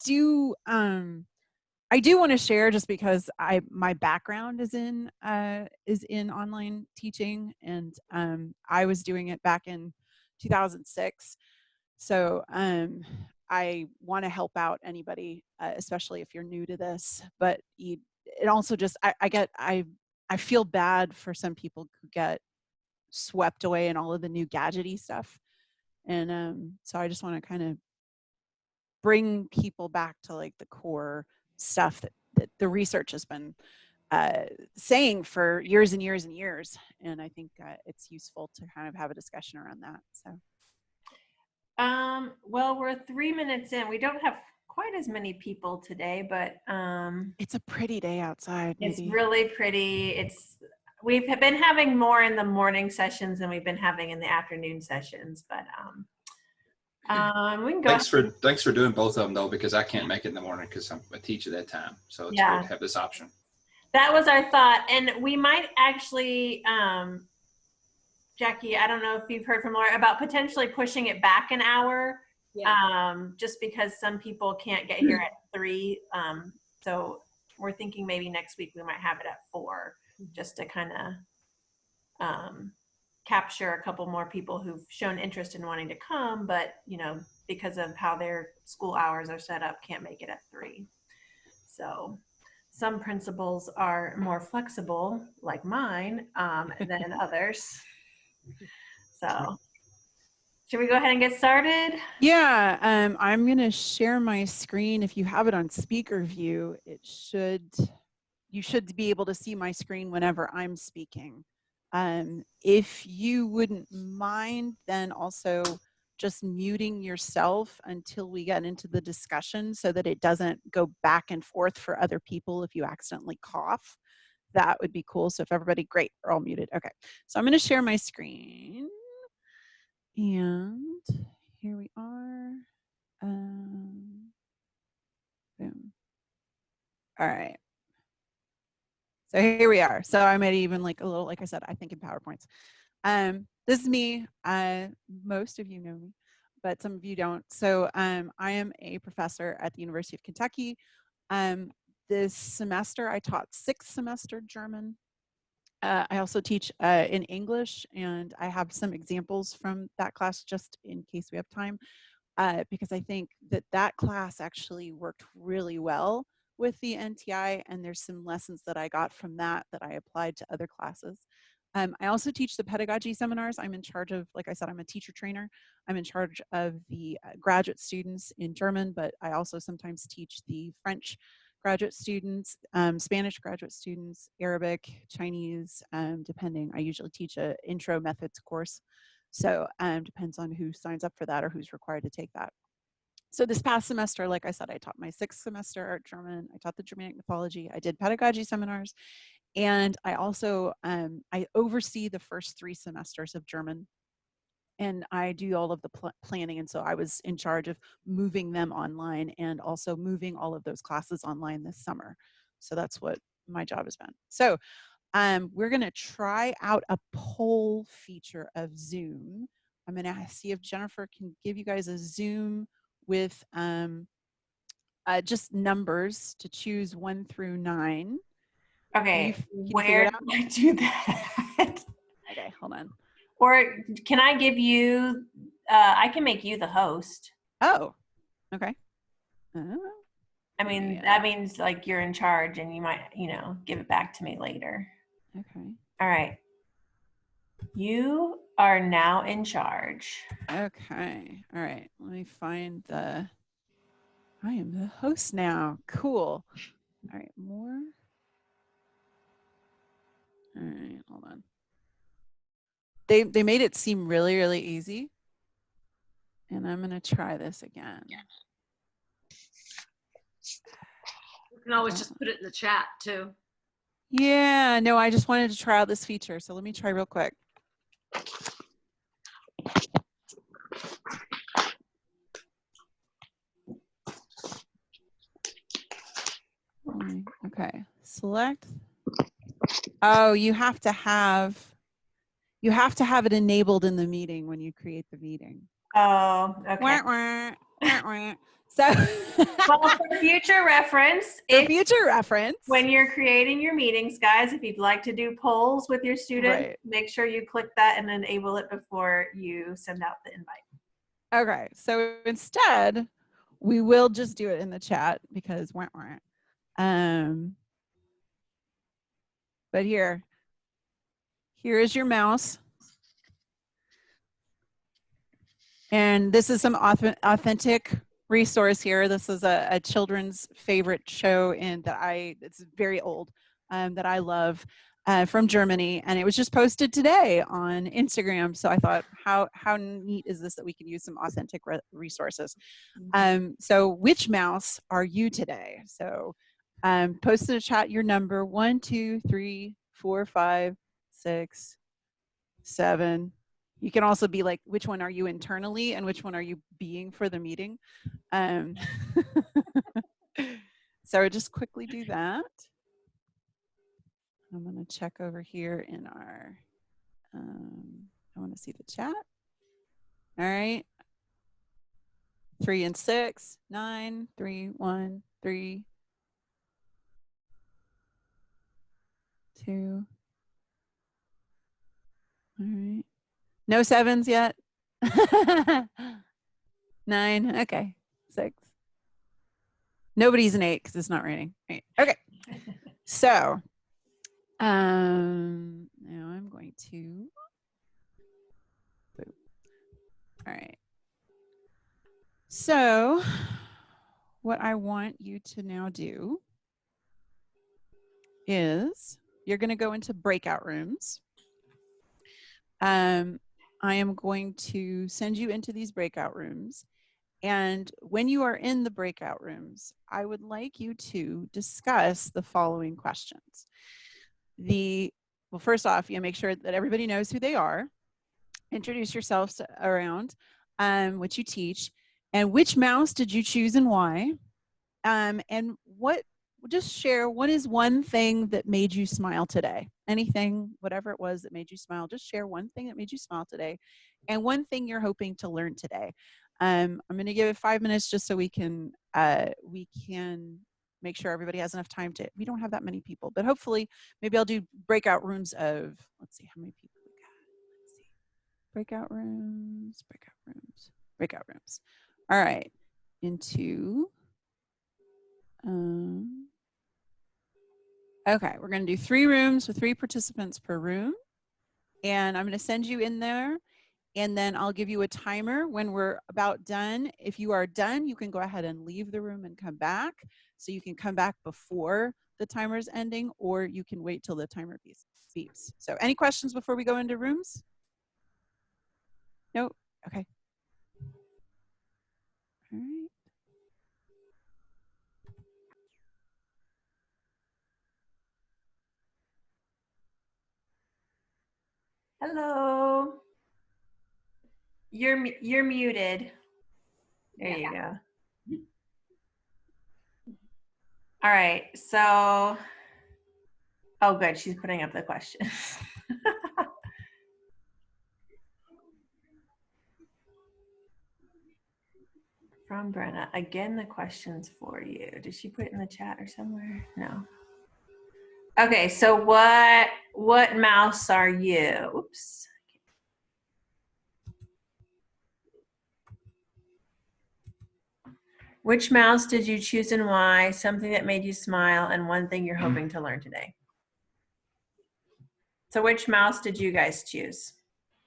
do want to share, just because my background is in online teaching, and I was doing it back in 2006. So I want to help out anybody, especially if you're new to this. But it also just I feel bad for some people who get swept away in all of the new gadgety stuff, and so I just want to kind of bring people back to like the core stuff that the research has been saying for years and years and years. And I think it's useful to kind of have a discussion around that. So. Well, we're 3 minutes in. We don't have quite as many people today, but it's a pretty day outside. Maybe. It's really pretty. We've been having more in the morning sessions than we've been having in the afternoon sessions, but we can go. Thanks for doing both of them though, because I can't make it in the morning because I teach at that time. So it's great to have this option. That was our thought, and we might actually, Jackie, I don't know if you've heard from Laura about potentially pushing it back an hour, just because some people can't get here at 3. So we're thinking maybe next week we might have it at 4, just to kind of capture a couple more people who've shown interest in wanting to come, but because of how their school hours are set up, can't make it at 3. So some principals are more flexible, like mine, than others. So should we go ahead and get started? Yeah, I'm going to share my screen. If you have it on speaker view, you should be able to see my screen whenever I'm speaking. If you wouldn't mind, then also just muting yourself until we get into the discussion so that it doesn't go back and forth for other people if you accidentally cough. That would be cool. So if everybody, great, we're all muted. Okay, so I'm going to share my screen. And here we are. Boom. All right. So here we are. So I made even like a little, like I said, I think in PowerPoints. This is me. Most of you know me, but some of you don't. So I am a professor at the University of Kentucky. This semester I taught 6th semester German. I also teach in English, and I have some examples from that class just in case we have time, because I think that class actually worked really well with the NTI, and there's some lessons that I got from that I applied to other classes. I also teach the pedagogy seminars. I'm in charge of, like I said, I'm a teacher trainer. I'm in charge of the graduate students in German, but I also sometimes teach the French graduate students, Spanish graduate students, Arabic, Chinese, depending. I usually teach an intro methods course. So depends on who signs up for that or who's required to take that. So this past semester, like I said, I taught my 6th semester German. I taught the Germanic mythology. I did pedagogy seminars. And I also, I oversee the first 3 semesters of German. And I do all of the planning. And so I was in charge of moving them online and also moving all of those classes online this summer. So that's what my job has been. So we're going to try out a poll feature of Zoom. I'm going to see if Jennifer can give you guys a Zoom with just numbers to choose 1 through 9. Okay, where do I do that? Okay, hold on. Or can I give you, I can make you the host. Oh, okay. I mean, that means like you're in charge and you might, give it back to me later. Okay. All right. You are now in charge. Okay. All right. Let me find I am the host now. Cool. All right. More. All right. Hold on. They made it seem really, really easy. And I'm going to try this again. You can always just put it in the chat too. Yeah, no, I just wanted to try out this feature. So let me try real quick. Okay, select. Oh, you have to have it enabled in the meeting when you create the meeting. Oh, okay. Wah, wah. So Well, for future reference, when you're creating your meetings, guys, if you'd like to do polls with your students, make sure you click that and enable it before you send out the invite. Okay, so instead, we will just do it in the chat because but here is your mouse. And this is some authentic resource here. This is a children's favorite show it's very old, that I love, from Germany. And it was just posted today on Instagram. So I thought, how neat is this that we can use some authentic resources? So which mouse are you today? So post in the chat your number 1, 2, 3, 4, 5, 6, 7. You can also be like, which one are you internally and which one are you being for the meeting? So just quickly do that. I'm going to check over here in our, I want to see the chat. All right. 3 and 6, 9, 3, 1, 3, 2. All right. No 7s yet. 9. Okay. 6. Nobody's an 8 because it's not raining. Right. Okay. So now I'm going to. All right. So what I want you to now do is you're going to go into breakout rooms. I am going to send you into these breakout rooms. And when you are in the breakout rooms, I would like you to discuss the following questions. Well, first off, you make sure that everybody knows who they are. Introduce yourselves around what you teach, and which mouse did you choose and why? And just share what is one thing that made you smile today. Anything, whatever it was that made you smile, just share one thing that made you smile today and one thing you're hoping to learn today. I'm going to give it 5 minutes just so we can make sure everybody has enough time to, we don't have that many people, but hopefully maybe I'll do breakout rooms of, let's see how many people we got. Let's see. Breakout rooms. All right. Okay, we're going to do 3 rooms with 3 participants per room. And I'm going to send you in there. And then I'll give you a timer when we're about done. If you are done, you can go ahead and leave the room and come back. So you can come back before the timer's ending, or you can wait till the timer beeps. So any questions before we go into rooms? No? Okay. All right. Hello. You're muted. There you go. All right. So, oh, good. She's putting up the questions. From Brenna. Again, the questions for you. Did she put it in the chat or somewhere? No. Okay. So what mouse are you? Oops. Which mouse did you choose and why? Something that made you smile and one thing you're hoping to learn today. So which mouse did you guys choose?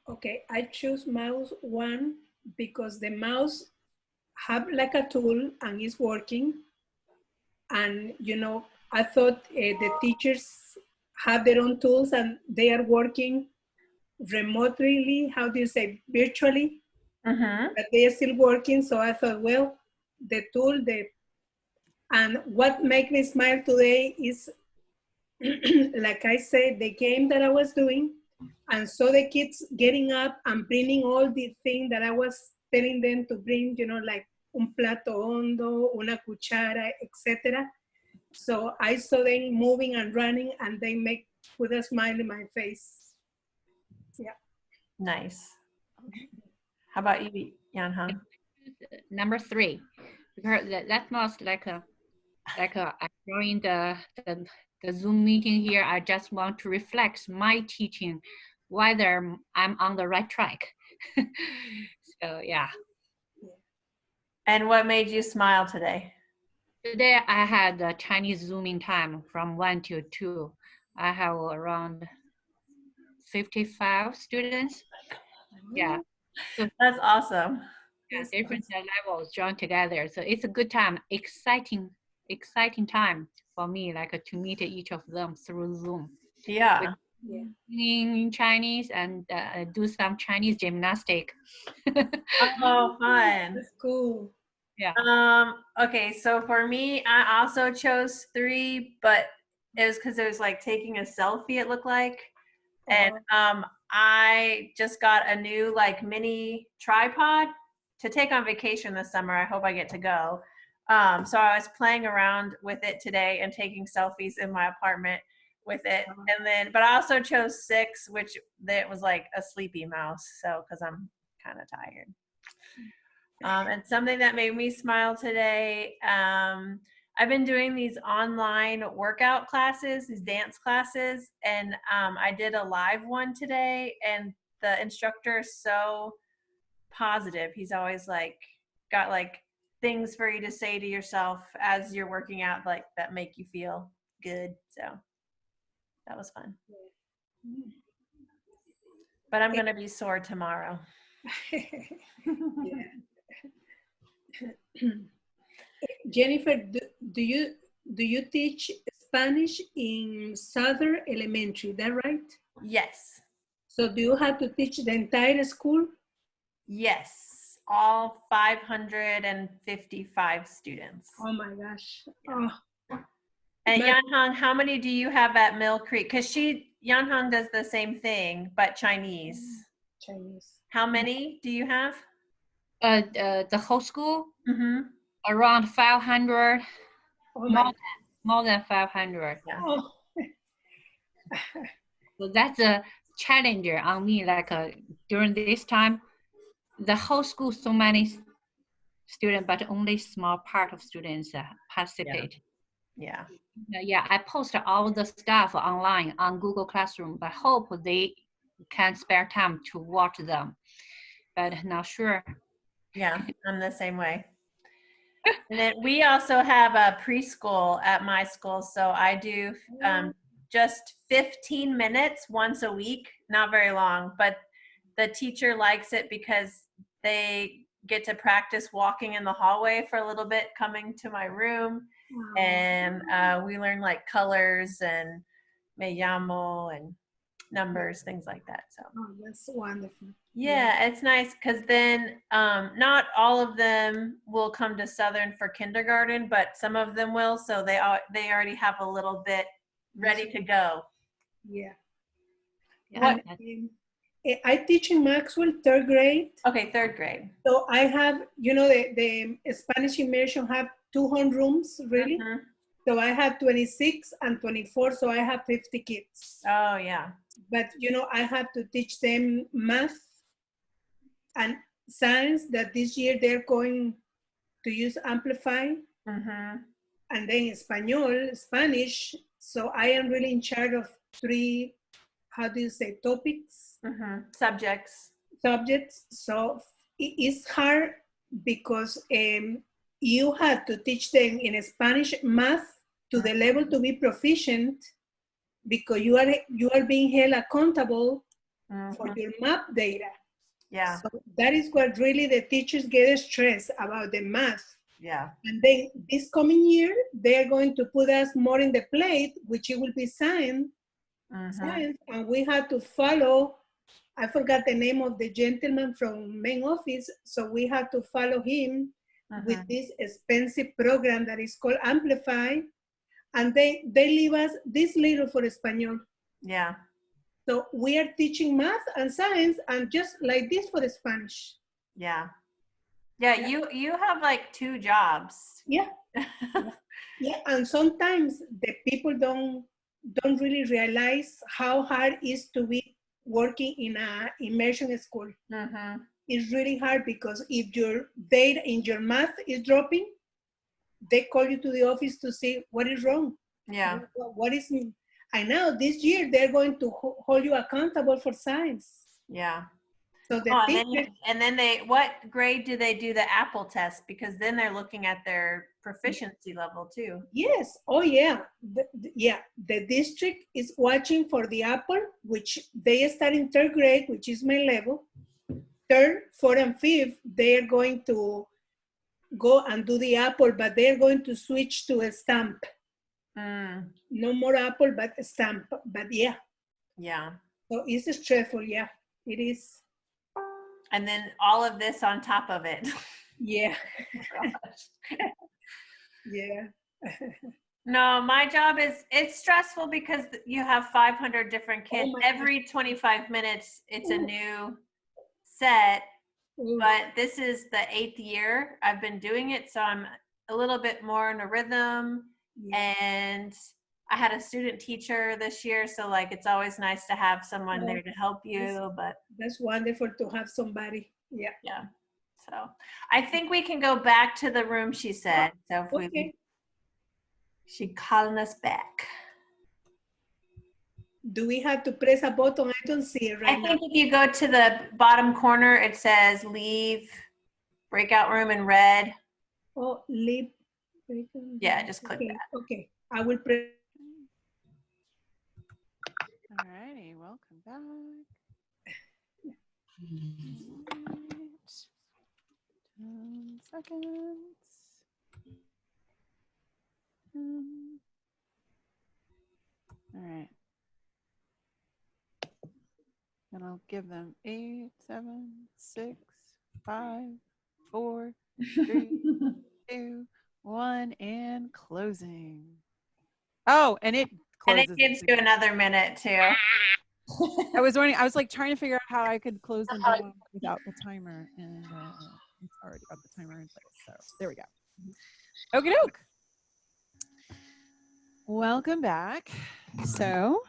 Okay, I choose mouse 1 because the mouse have like a tool and is working. And, you know, I thought the teachers have their own tools and they are working remotely, how do you say, virtually, but they are still working. So I thought, well, the tool, and what made me smile today is, like I said, the game that I was doing, and so the kids getting up and bringing all the things that I was telling them to bring, you know, like un plato hondo, una cuchara, etc. So I saw them moving and running, and they put a smile in my face. Yeah. Nice. How about you, Yan-Han? number 3, because that's most like I joined the Zoom meeting here. I just want to reflect my teaching, whether I'm on the right track. So yeah. And what made you smile today? Today I had a Chinese Zooming time from 1 to 2. I have around 55 students. Yeah. So That's awesome. yeah, different levels joined together. So it's a good time, exciting time for me, like to meet each of them through Zoom. Yeah. In Chinese and do some Chinese gymnastic. Oh, fun. That's cool. Yeah. Okay, so for me, I also chose 3, but it was because it was like taking a selfie, it looked like. And I just got a new like mini tripod to take on vacation this summer. I hope I get to go. So I was playing around with it today and taking selfies in my apartment with it. And then, but I also chose 6, which it was like a sleepy mouse. So, cause I'm kind of tired. And something that made me smile today, I've been doing these online workout classes, these dance classes, and I did a live one today, and the instructor is so positive. He's always like got like things for you to say to yourself as you're working out, like that make you feel good. So that was fun. But I'm gonna be sore tomorrow. Jennifer, do you teach Spanish in Southern Elementary? Is that right? Yes. So do you have to teach the entire school? Yes, all 555 students. Oh my gosh. Oh. And Yanhong, how many do you have at Mill Creek? Because Yanhong does the same thing, but Chinese. Chinese. How many do you have? The whole school, Mm-hmm. around 500, Oh more than 500. Yeah. Oh. So that's a challenge on me. Like during this time, the whole school, so many students, but only small part of students participate. Yeah. Yeah, I post all the stuff online on Google Classroom, but hope they can spare time to watch them. But not sure. Yeah, I'm the same way. And then we also have a preschool at my school. So I do just 15 minutes once a week, not very long, but the teacher likes it because they get to practice walking in the hallway for a little bit, coming to my room. And we learn like colors and me llamo and numbers, things like that. So That's wonderful. yeah, it's nice because then not all of them will come to Southern for kindergarten, but some of them will. So they already have a little bit ready to go. Yeah. Yeah. I teach in Maxwell 3rd grade. Okay, 3rd grade. So I have, the Spanish immersion have 2 homerooms, really. Mm-hmm. So I have 26 and 24, so I have 50 kids. Oh, yeah. But, I have to teach them math and science that this year they're going to use Amplify. Mm-hmm. And then Spanish. So I am really in charge of 3, topics? Mm-hmm. Subjects. So it's hard because you have to teach them in Spanish math to the level to be proficient, because you are being held accountable for your map data. Yeah. So that is what really the teachers get stressed about, the math. Yeah. And then this coming year, they're going to put us more in the plate, which it will be science. Science, and we had to follow, I forgot the name of the gentleman from main office, so we had to follow him with this expensive program that is called Amplify, and they leave us this little for Espanol. Yeah. So we are teaching math and science, and just like this for the Spanish. Yeah. Yeah, you have like 2 jobs. Yeah. Yeah, and sometimes the people don't really realize how hard it is to be working in a immersion school. Mm-hmm. is really hard because if your data in your math is dropping, they call you to the office to see what is wrong. Yeah. What is, and now this year they're going to hold you accountable for science. Yeah. So the and then what grade do they do the Apple test? Because then they're looking at their proficiency level too. Yes. Oh yeah. The district is watching for the Apple, which they start in 3rd grade, which is my level. 3rd, 4th, and 5th, they're going to go and do the Apple, but they're going to switch to a stamp. No more Apple, but a stamp. But yeah. Yeah. So it's stressful. Yeah, it is. And then all of this on top of it. Yeah. Yeah. No, my job it's stressful because you have 500 different kids. Every 25 minutes, it's a new set. But this is the 8th year I've been doing it, so I'm a little bit more in a rhythm. Yeah. And I had a student teacher this year, so like it's always nice to have someone there to help you. But that's wonderful to have somebody. Yeah. Yeah. So I think we can go back to the room, she said. So if she calling us back. Do we have to press a button? I don't see it right now. I think if you go to the bottom corner, it says leave breakout room in red. Oh, leave. Yeah, just click that. Okay, I will press. All righty, welcome back. Right. 10 seconds. All right. And I'll give them 8, 7, 6, 5, 4, 3, 2, 1, and closing. Oh, and it closes. And it gives you another minute too. I was wondering, I was like trying to figure out how I could close them down without the timer, and it's already got the timer in place. So there we go. Okie doke. Welcome back. So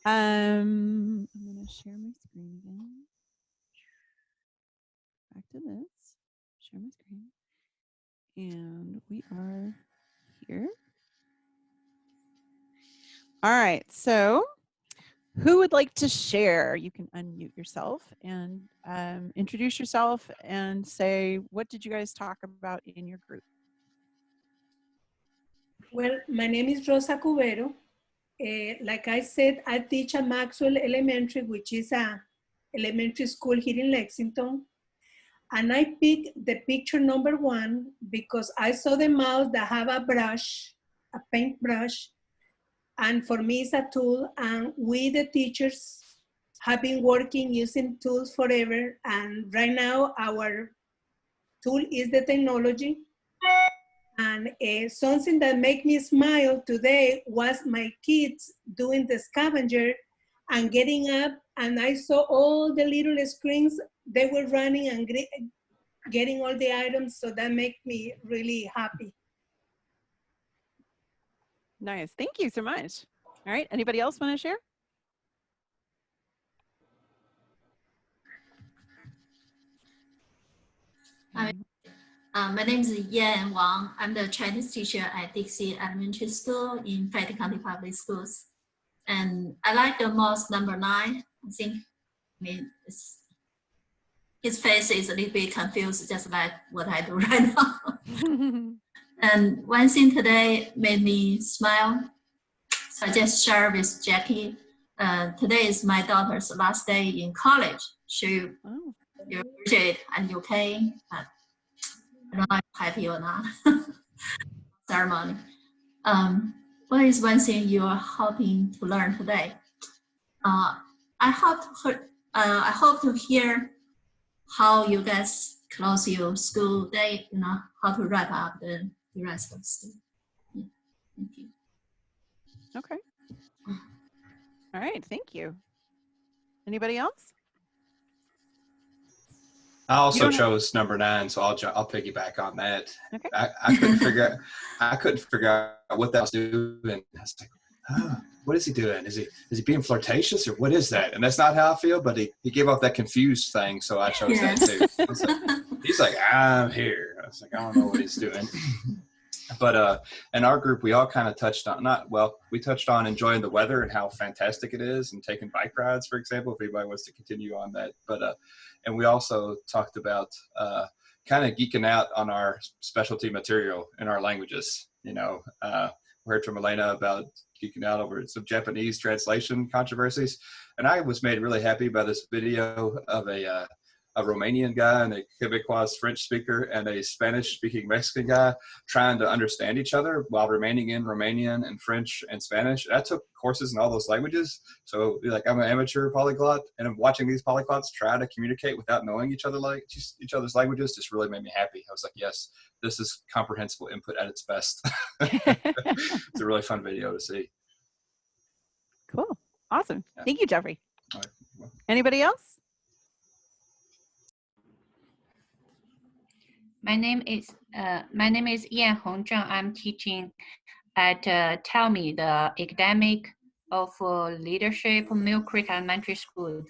I'm gonna share my screen again. Back to this. Share my screen. And we are here. All right, so who would like to share? You can unmute yourself and introduce yourself and say, what did you guys talk about in your group? Well, my name is Rosa Cubero. Like I said, I teach at Maxwell Elementary, which is a elementary school here in Lexington. And I picked the picture number 1 because I saw the mouse that have a brush, a paint brush. And for me, it's a tool. And we, the teachers, have been working using tools forever. And right now, our tool is the technology. And something that made me smile today was my kids doing the scavenger and getting up. And I saw all the little screens they were running and getting all the items. So that made me really happy. Nice. Thank you so much. All right. Anybody else want to share? My name is Yan Wang. I'm the Chinese teacher at Dixie Elementary School in Fayette County Public Schools. And I like the mouse number 9. I think his face is a little bit confused, just like what I do right now. And one thing today made me smile. So I just share with Jackie. Today is my daughter's last day in college. She graduated in UK. But I don't know if I'm happy or not. Ceremony. What is one thing you are hoping to learn today? I hope to hear how you guys close your school day. You know, how to wrap up the rest of the school. Yeah. Thank you. Okay. All right. Thank you. Anybody else? I also chose number 9, so I'll piggyback on that. Okay. I couldn't figure out what that was doing. I was like, what is he doing? Is he being flirtatious or what is that? And that's not how I feel, but he gave off that confused thing. So I chose that too. He's like, I'm here. I was like, I don't know what he's doing. But in our group, we all kind of touched on, we touched on enjoying the weather and how fantastic it is and taking bike rides, for example, if anybody wants to continue on that. But, and we also talked about kind of geeking out on our specialty material in our languages. You know, we heard from Elena about geeking out over some Japanese translation controversies. And I was made really happy by this video of a Romanian guy and a Quebecois French speaker and a Spanish speaking Mexican guy trying to understand each other while remaining in Romanian and French and Spanish. And I took courses in all those languages. So like I'm an amateur polyglot and I'm watching these polyglots try to communicate without knowing each other's languages just really made me happy. I was like, yes, this is comprehensible input at its best. It's a really fun video to see. Cool. Awesome. Yeah. Thank you, Jeffrey. All right. Anybody else? My name is Yan Hongzheng. I'm teaching at Tell Me, the academic of leadership, Mill Creek Elementary School,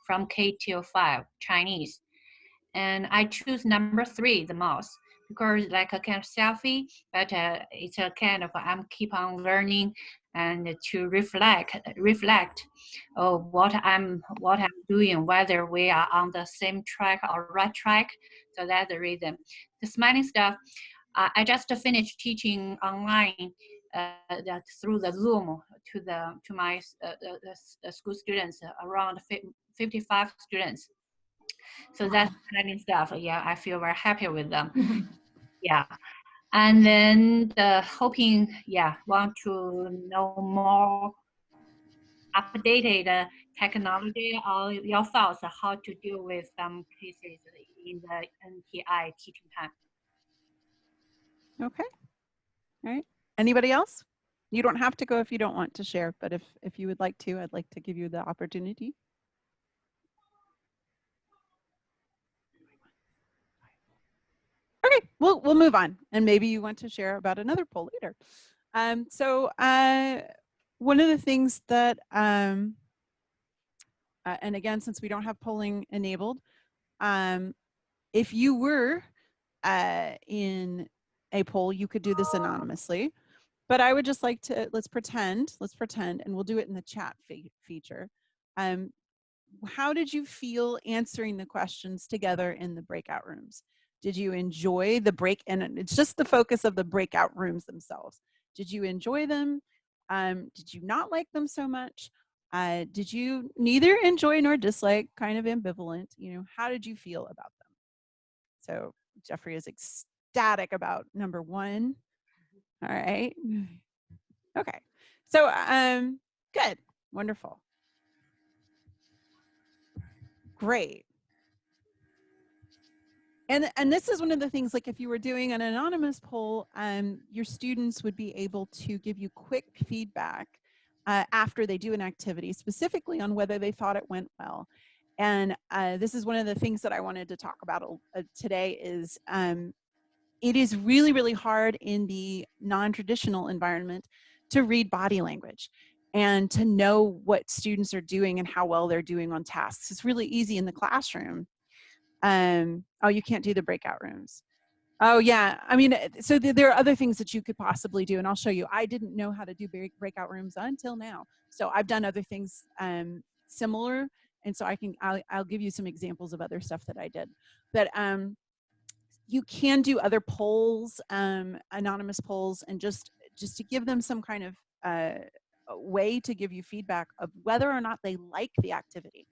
from K till 5 Chinese. And I choose number 3 the most because like a kind of selfie, but it's a kind of I'm keep on learning and to reflect what I'm doing, whether we are on the same track or right track. So that's the reason. The smiling stuff, I just finished teaching online through the Zoom to my school students, around 55 students. So that's smiling stuff. Yeah, I feel very happy with them. Yeah. And then hoping, want to know more updated technology or your thoughts on how to deal with some cases in the NTI teaching time. Okay. All right. Anybody else? You don't have to go if you don't want to share, but if you would like to, I'd like to give you the opportunity. Okay, we'll move on, and maybe you want to share about another poll later. So one of the things that, and again, since we don't have polling enabled, if you were in a poll, you could do this anonymously. But I would just like to, let's pretend, and we'll do it in the chat feature. How did you feel answering the questions together in the breakout rooms? Did you enjoy the break? And it's just the focus of the breakout rooms themselves. Did you enjoy them? Did you not like them so much? Did you neither enjoy nor dislike, kind of ambivalent? You know, how did you feel about them? So Jeffrey is ecstatic about number 1. All right. Okay. So good. Wonderful. Great. And this is one of the things, like if you were doing an anonymous poll, your students would be able to give you quick feedback after they do an activity, specifically on whether they thought it went well. And this is one of the things that I wanted to talk about today is it is really, really hard in the non-traditional environment to read body language and to know what students are doing and how well they're doing on tasks. It's really easy in the classroom. Oh, you can't do the breakout rooms. Oh yeah, I mean, so there are other things that you could possibly do, and I'll show you. I didn't know how to do breakout rooms until now. So I've done other things similar, and so I'll give you some examples of other stuff that I did. But you can do other polls, anonymous polls, and just to give them some kind of way to give you feedback of whether or not they like the activity,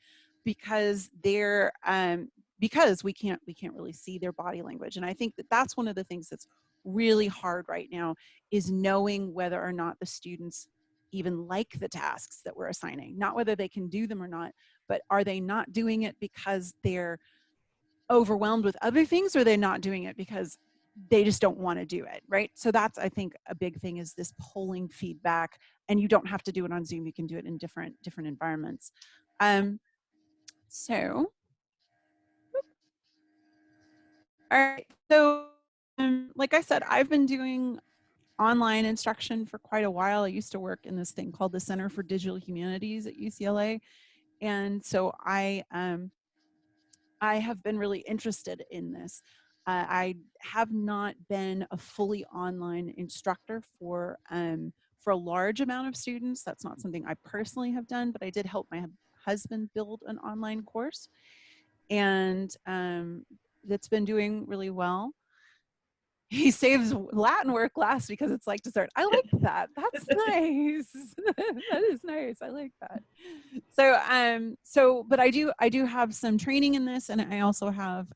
because they're because we can't really see their body language. And I think that that's one of the things that's really hard right now, is knowing whether or not the students even like the tasks that we're assigning, not whether they can do them or not, but are they not doing it because they're overwhelmed with other things, or they're not doing it because they just don't want to do it, right? So that's, I think, a big thing, is this polling feedback. And you don't have to do it on Zoom, you can do it in different environments. So all right, so like I said, I've been doing online instruction for quite a while. I used to work in this thing called the Center for Digital Humanities at UCLA. And so I have been really interested in this. I have not been a fully online instructor for a large amount of students. That's not something I personally have done, but I did help my husband build an online course, and that's been doing really well. He saves Latin work last because it's like dessert. I like that. That's nice. That is nice. I like that. So, but I do have some training in this, and I also have,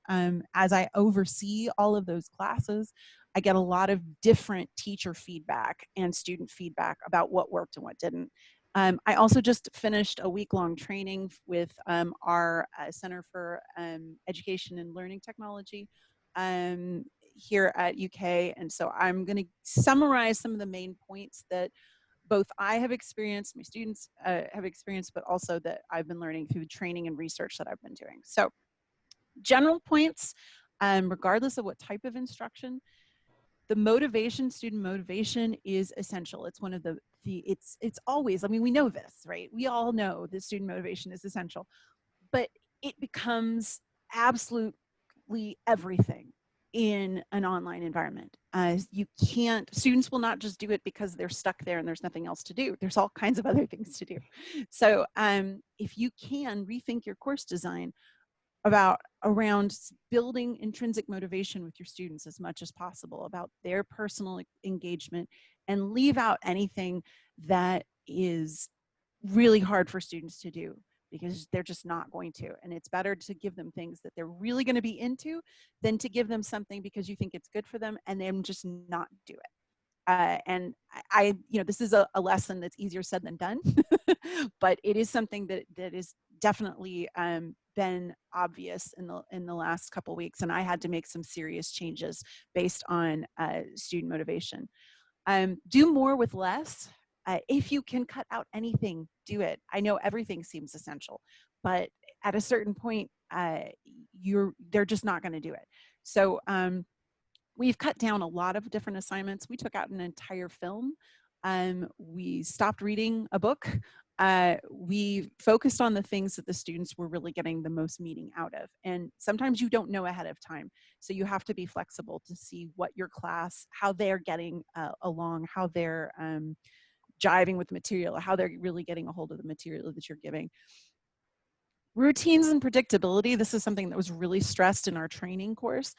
as I oversee all of those classes, I get a lot of different teacher feedback and student feedback about what worked and what didn't. I also just finished a week-long training with our Center for Education and Learning Technology here at UK. And so I'm going to summarize some of the main points that both I have experienced, my students have experienced, but also that I've been learning through training and research that I've been doing. So general points, regardless of what type of instruction, the motivation, student motivation is essential. It's one of it's always, I mean, we know this, right? We all know that student motivation is essential, but it becomes absolutely everything in an online environment. You can't, students will not just do it because they're stuck there and there's nothing else to do. There's all kinds of other things to do. So if you can rethink your course design around building intrinsic motivation with your students as much as possible about their personal engagement, and leave out anything that is really hard for students to do, because they're just not going to. And it's better to give them things that they're really going to be into than to give them something because you think it's good for them and them just not do it. And this is a lesson that's easier said than done, but it is something that is definitely been obvious in the last couple of weeks. And I had to make some serious changes based on student motivation. Do more with less. If you can cut out anything, do it. I know everything seems essential, but at a certain point, they're just not going to do it. So we've cut down a lot of different assignments. We took out an entire film. We stopped reading a book. We focused on the things that the students were really getting the most meaning out of. And sometimes you don't know ahead of time. So you have to be flexible to see what your class, how they're getting along, how they're jiving with the material, how they're really getting a hold of the material that you're giving. Routines and predictability. This is something that was really stressed in our training course.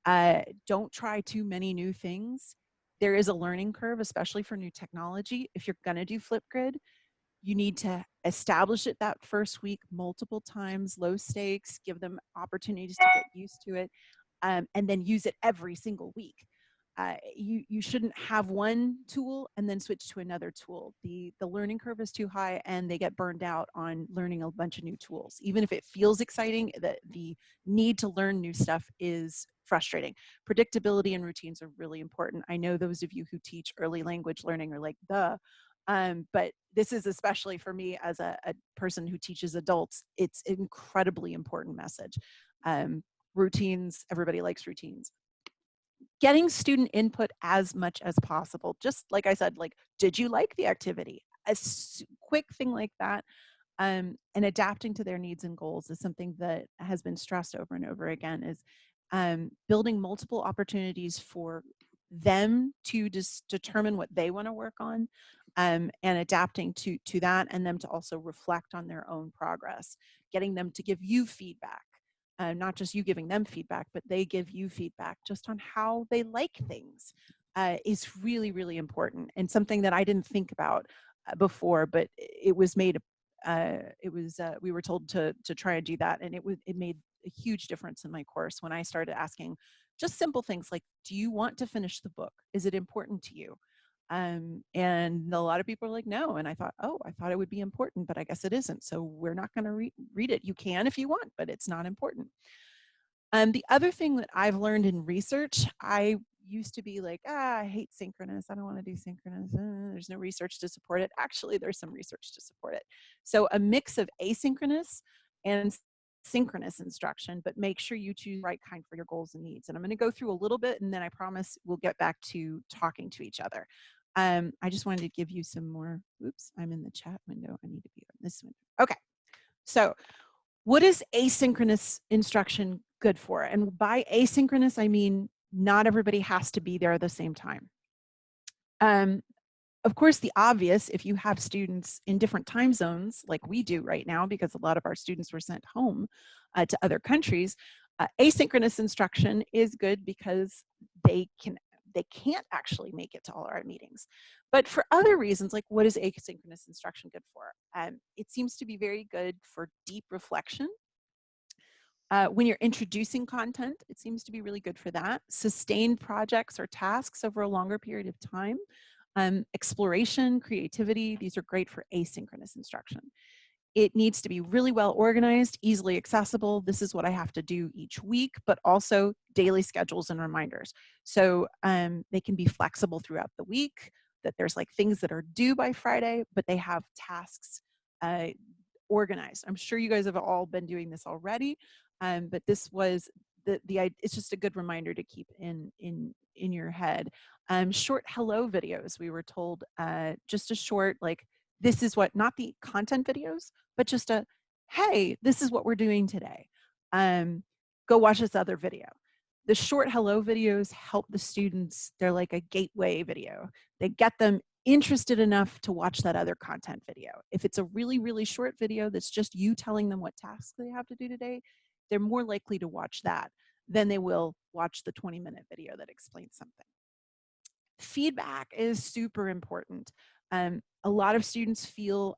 Don't try too many new things. There is a learning curve, especially for new technology. If you're going to do Flipgrid, you need to establish it that first week multiple times, low stakes, give them opportunities to get used to it, and then use it every single week. You shouldn't have one tool and then switch to another tool. The learning curve is too high and they get burned out on learning a bunch of new tools. Even if it feels exciting, the need to learn new stuff is frustrating. Predictability and routines are really important. I know those of you who teach early language learning are like, duh. But this is especially for me as a person who teaches adults, it's an incredibly important message. Routines, everybody likes routines. Getting student input as much as possible. Just like I said, like, did you like the activity? A quick thing like that. And adapting to their needs and goals is something that has been stressed over and over again, is building multiple opportunities for them to just determine what they want to work on, and adapting to that, and them to also reflect on their own progress, getting them to give you feedback. Not just you giving them feedback, but they give you feedback just on how they like things, is really, really important, and something that I didn't think about before, but it was made, we were told to try and do that, and it made a huge difference in my course when I started asking just simple things like, do you want to finish the book? Is it important to you? And a lot of people are like, no. And I thought, oh, I thought it would be important, but I guess it isn't. So we're not going to read it. You can if you want, but it's not important. The other thing that I've learned in research, I used to be like, I hate synchronous. I don't want to do synchronous. There's no research to support it. Actually, there's some research to support it. So a mix of asynchronous and synchronous instruction, but make sure you choose the right kind for your goals and needs. And I'm going to go through a little bit, and then I promise we'll get back to talking to each other. I just wanted to give you some more. Oops, I'm in the chat window. I need to be on this window. Okay, so what is asynchronous instruction good for? And by asynchronous, I mean not everybody has to be there at the same time. Of course, the obvious, if you have students in different time zones like we do right now, because a lot of our students were sent home to other countries, asynchronous instruction is good because they can't actually make it to all our meetings. But for other reasons, like what is asynchronous instruction good for? It seems to be very good for deep reflection. When you're introducing content, it seems to be really good for that. Sustained projects or tasks over a longer period of time. Exploration, creativity, these are great for asynchronous instruction. It needs to be really well organized, easily accessible. This is what I have to do each week, but also daily schedules and reminders. So they can be flexible throughout the week, that there's like things that are due by Friday, but they have tasks organized. I'm sure you guys have all been doing this already, but this was it's just a good reminder to keep in your head. Short hello videos, we were told, just a short, like, this is what, not the content videos, but just a, hey, this is what we're doing today. Go watch this other video. The short hello videos help the students. They're like a gateway video. They get them interested enough to watch that other content video. If it's a really, really short video that's just you telling them what tasks they have to do today, they're more likely to watch that than they will watch the 20-minute video that explains something. Feedback is super important. A lot of students feel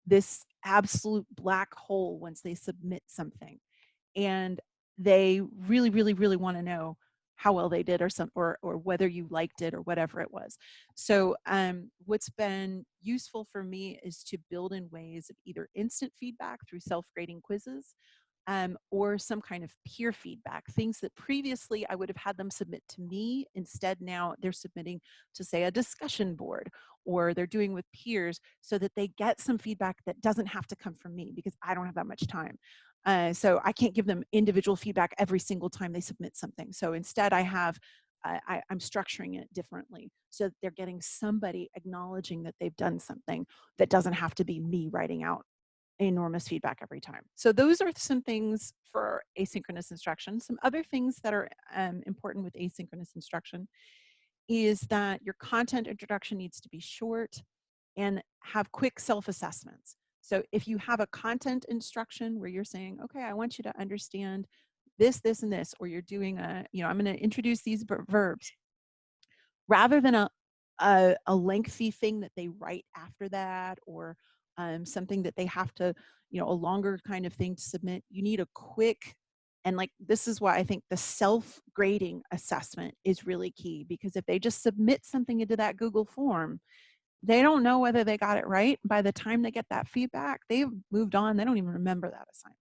this absolute black hole once they submit something, and they really, really, really want to know how well they did, or whether you liked it, or whatever it was. So what's been useful for me is to build in ways of either instant feedback through self-grading quizzes, or some kind of peer feedback, things that previously I would have had them submit to me. Instead, now they're submitting to, say, a discussion board, or they're doing with peers, so that they get some feedback that doesn't have to come from me, because I don't have that much time. So I can't give them individual feedback every single time they submit something. So instead I'm structuring it differently, so that they're getting somebody acknowledging that they've done something that doesn't have to be me writing out enormous feedback every time. So those are some things for asynchronous instruction. Some other things that are important with asynchronous instruction is that your content introduction needs to be short and have quick self-assessments. So if you have a content instruction where you're saying, okay, I want you to understand this, this, and this, or you're doing I'm going to introduce these verbs, rather than a lengthy thing that they write after that, or something that they have to, a longer kind of thing to submit, you need a quick, and like, this is why I think the self-grading assessment is really key, because if they just submit something into that Google form, they don't know whether they got it right. By the time they get that feedback, they've moved on. They don't even remember that assignment.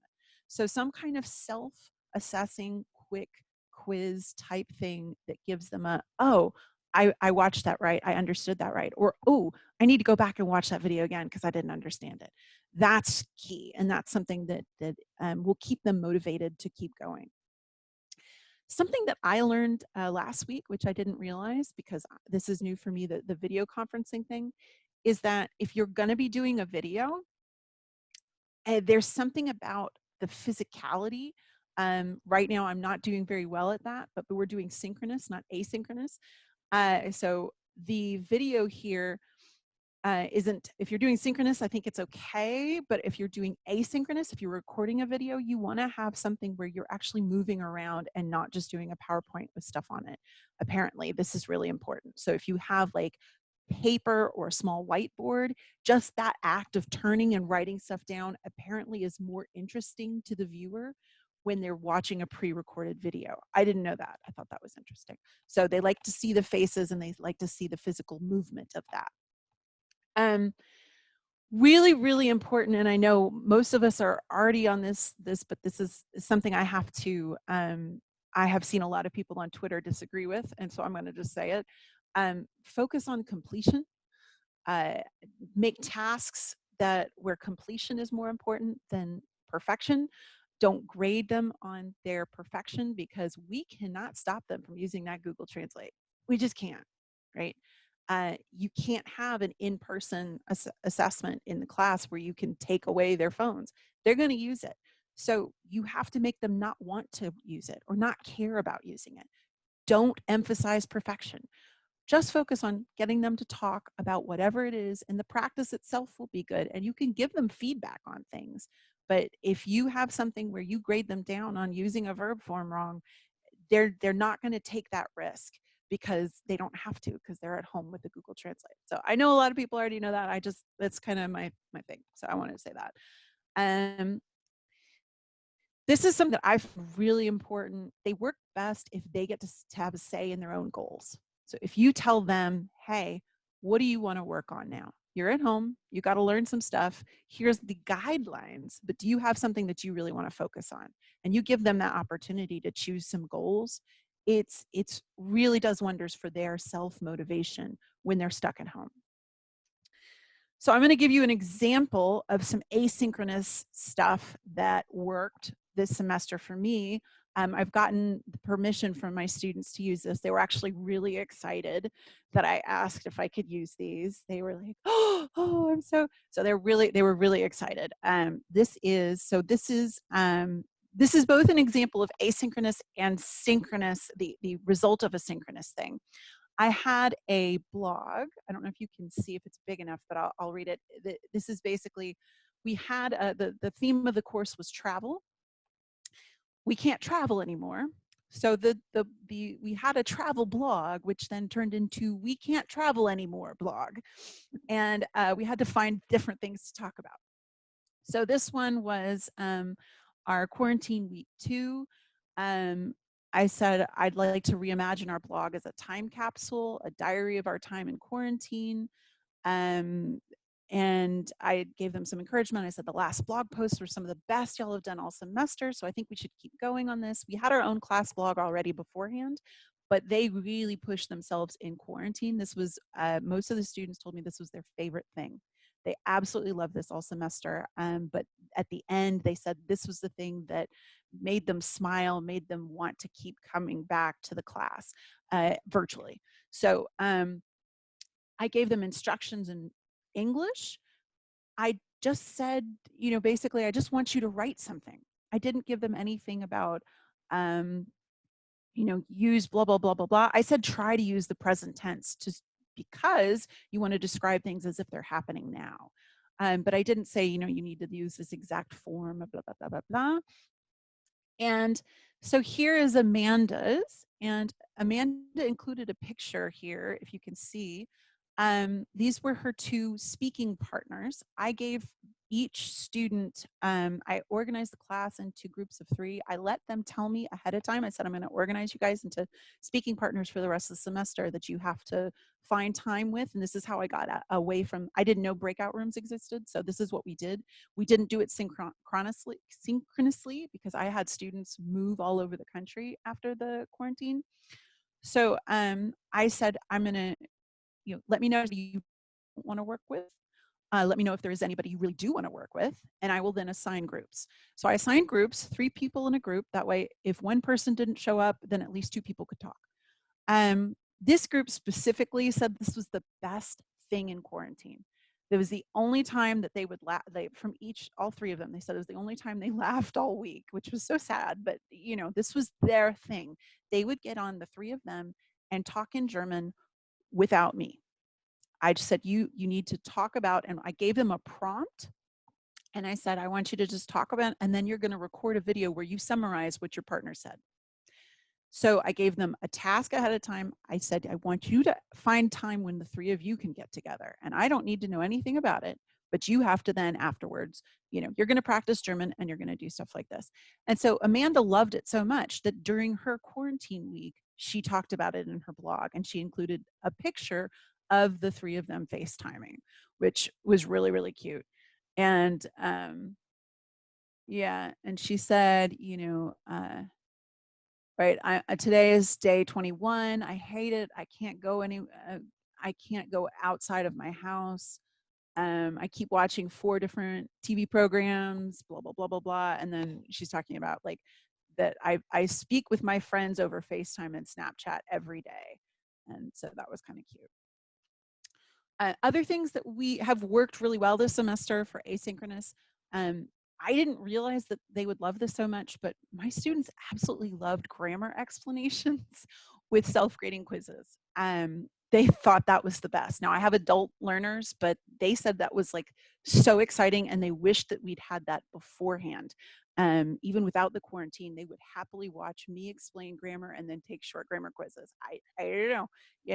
So some kind of self-assessing, quick quiz type thing that gives them a, oh, I watched that right, I understood that right, or, oh, I need to go back and watch that video again because I didn't understand it. That's key, and that's something that will keep them motivated to keep going. Something that I learned last week, which I didn't realize because this is new for me, the video conferencing thing, is that if you're going to be doing a video, there's something about the physicality. Right now, I'm not doing very well at that, but we're doing synchronous, not asynchronous. So the video here isn't, if you're doing synchronous, I think it's okay. But if you're doing asynchronous, if you're recording a video, you want to have something where you're actually moving around and not just doing a PowerPoint with stuff on it. Apparently, this is really important. So if you have like paper or a small whiteboard, just that act of turning and writing stuff down apparently is more interesting to the viewer when they're watching a pre-recorded video. I didn't know that. I thought that was interesting. So they like to see the faces and they like to see the physical movement of that. Really, really important, and I know most of us are already on this, but this is something I have to, I have seen a lot of people on Twitter disagree with, and so I'm going to just say it. Focus on completion. Make tasks where completion is more important than perfection. Don't grade them on their perfection, because we cannot stop them from using that Google Translate. We just can't, right? You can't have an in-person assessment in the class where you can take away their phones. They're going to use it. So you have to make them not want to use it or not care about using it. Don't emphasize perfection. Just focus on getting them to talk about whatever it is, and the practice itself will be good, and you can give them feedback on things. But if you have something where you grade them down on using a verb form wrong, they're not going to take that risk, because they don't have to, because they're at home with the Google Translate. So I know a lot of people already know that. That's kind of my thing. So I wanted to say that. This is something that I find really important. They work best if they get to have a say in their own goals. So if you tell them, hey, what do you want to work on now? You're at home, you got to learn some stuff. Here's the guidelines, but do you have something that you really want to focus on? And you give them that opportunity to choose some goals. It's really does wonders for their self-motivation when they're stuck at home. So I'm going to give you an example of some asynchronous stuff that worked this semester for me. I've gotten permission from my students to use this. They were actually really excited that I asked if I could use these. They were like, oh, I'm so they were really excited. This is both an example of asynchronous and synchronous, the result of a synchronous thing. I had a blog. I don't know if you can see if it's big enough, but I'll read it. This is basically, we had the theme of the course was travel. We can't travel anymore. So we had a travel blog, which then turned into we can't travel anymore blog. And we had to find different things to talk about. So this one was our quarantine week 2. I said I'd like to reimagine our blog as a time capsule, a diary of our time in quarantine. And I gave them some encouragement. I said the last blog posts were some of the best y'all have done all semester, so I think we should keep going on this. We had our own class blog already beforehand, but they really pushed themselves in quarantine. This was, most of the students told me this was their favorite thing. They absolutely loved this all semester, but at the end they said this was the thing that made them smile, made them want to keep coming back to the class virtually. So I gave them instructions in English. I just said, basically, I just want you to write something. I didn't give them anything about, use blah, blah, blah, blah, blah. I said, try to use the present tense because you want to describe things as if they're happening now. But I didn't say, you need to use this exact form of blah, blah, blah, blah, blah. And so here is Amanda's, and Amanda included a picture here, if you can see. These were her 2 speaking partners. I gave each student, I organized the class into groups of 3. I let them tell me ahead of time. I said, I'm going to organize you guys into speaking partners for the rest of the semester that you have to find time with. And this is how I got away from, I didn't know breakout rooms existed. So this is what we did. We didn't do it synchronously because I had students move all over the country after the quarantine. So I said, I'm going to, let me know if you want to work with. Let me know if there is anybody you really do want to work with, and I will then assign groups. So I assigned groups, 3 people in a group. That way, if one person didn't show up, then at least 2 people could talk. This group specifically said this was the best thing in quarantine. It was the only time that they would laugh. All 3 of them, they said it was the only time they laughed all week, which was so sad. But this was their thing. They would get on, the 3 of them, and talk in German without me. I just said, you need to talk about, and I gave them a prompt, and I said, I want you to just talk about, and then you're going to record a video where you summarize what your partner said. So I gave them a task ahead of time. I said, I want you to find time when the 3 of you can get together, and I don't need to know anything about it, but you have to then afterwards, you're going to practice German and you're going to do stuff like this. And so Amanda loved it so much that during her quarantine week, she talked about it in her blog, and she included a picture of the 3 of them FaceTiming, which was really, really cute. And yeah, and she said, right, today is day 21. I hate it. I can't go I can't go outside of my house. I keep watching 4 different TV programs, blah, blah, blah, blah, blah. And then she's talking about like that I speak with my friends over FaceTime and Snapchat every day. And so that was kind of cute. Other things that we have worked really well this semester for asynchronous, I didn't realize that they would love this so much, but my students absolutely loved grammar explanations with self-grading quizzes. They thought that was the best. Now I have adult learners, but they said that was like so exciting and they wished that we'd had that beforehand. Even without the quarantine, they would happily watch me explain grammar and then take short grammar quizzes. I don't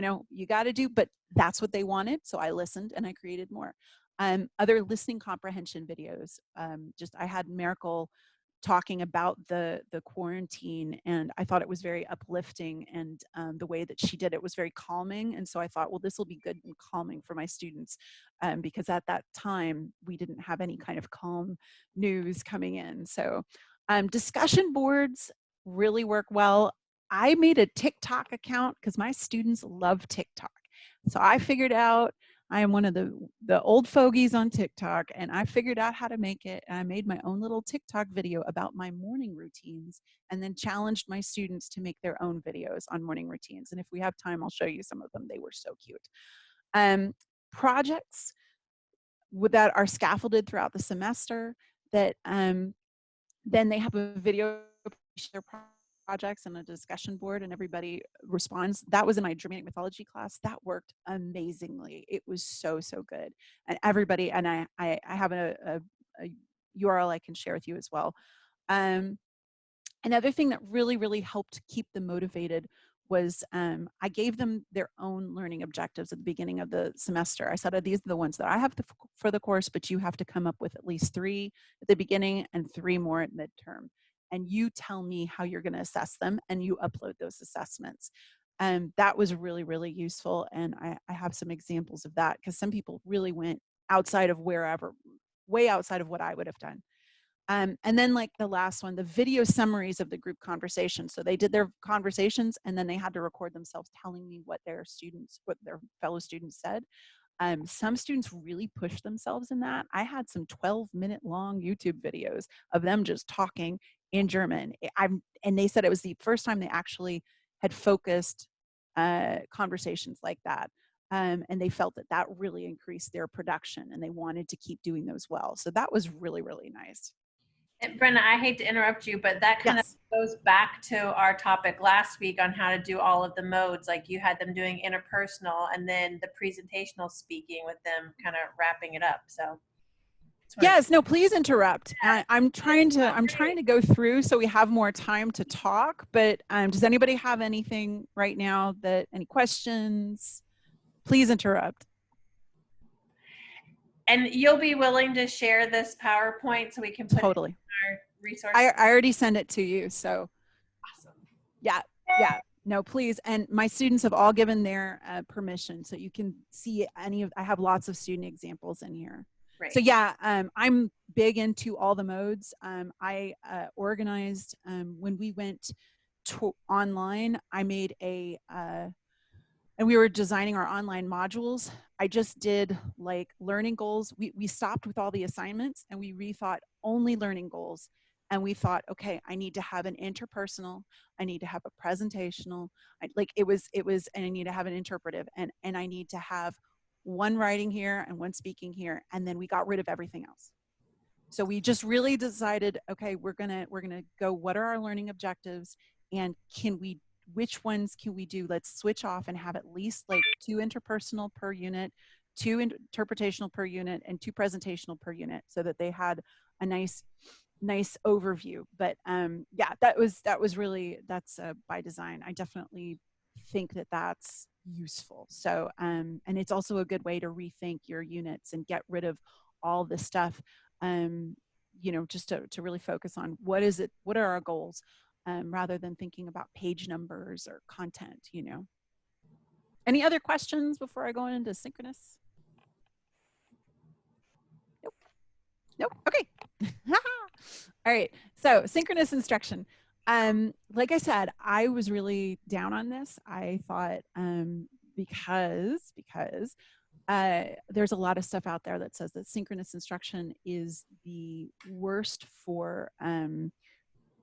know, you got to do, but that's what they wanted. So I listened and I created more. Other listening comprehension videos. I had Miracle talking about the quarantine, and I thought it was very uplifting, and the way that she did it was very calming. And so I thought, well, this will be good and calming for my students, because at that time we didn't have any kind of calm news coming in. So discussion boards really work well. I made a TikTok account because my students love TikTok. So I figured out, I am one of the old fogies on TikTok, and I figured out how to make it. And I made my own little TikTok video about my morning routines, and then challenged my students to make their own videos on morning routines. And if we have time, I'll show you some of them. They were so cute. Projects that are scaffolded throughout the semester, that then they have a video share projects and a discussion board, and everybody responds. That was in my Germanic mythology class. That worked amazingly. It was so good, and everybody, and I have a URL I can share with you as well. Another thing that really helped keep them motivated was I gave them their own learning objectives at the beginning of the semester. I said, these are the ones that I have for the course, but you have to come up with at least 3 at the beginning and 3 more at midterm. And you tell me how you're going to assess them, and you upload those assessments. That was really useful, and I have some examples of that, because some people really went outside of way outside of what I would have done. And then like the last one, the video summaries of the group conversation. So they did their conversations, and then they had to record themselves telling me what their fellow students said. Some students really pushed themselves in that. I had some 12-minute long YouTube videos of them just talking in German. And they said it was the first time they actually had focused conversations like that. And they felt that really increased their production, and they wanted to keep doing those well. So that was really nice. And Brenna, I hate to interrupt you, but that kind of goes back to our topic last week on how to do all of the modes. Like you had them doing interpersonal, and then the presentational speaking with them kind of wrapping it up. So yes, no, please interrupt. I'm trying to go through so we have more time to talk, but does anybody have anything right now, any questions? Please interrupt. And you'll be willing to share this PowerPoint so we can put it in our resources? I already sent it to you, so. Awesome. Yeah, no, please. And my students have all given their permission, so you can see I have lots of student examples in here. Right. So yeah, I'm big into all the modes. I organized, when we went to online, I made and we were designing our online modules. I just did like learning goals. We stopped with all the assignments, and we rethought only learning goals. And we thought, okay, I need to have an interpersonal, I need to have a presentational, and I need to have an interpretive, and I need to have one writing here and one speaking here. And then we got rid of everything else. So we just really decided, okay, we're gonna go, what are our learning objectives, and which ones can we do? Let's switch off and have at least like 2 interpersonal per unit, 2 interpretational per unit, and 2 presentational per unit, so that they had a nice overview. But yeah, that's by design. I definitely think that's useful. So and it's also a good way to rethink your units and get rid of all this stuff, just to really focus on what are our goals, rather than thinking about page numbers or content. Any other questions before I go into synchronous? Nope. Okay. All right, so synchronous instruction. Like I said, I was really down on this. I thought because there's a lot of stuff out there that says that synchronous instruction is the worst for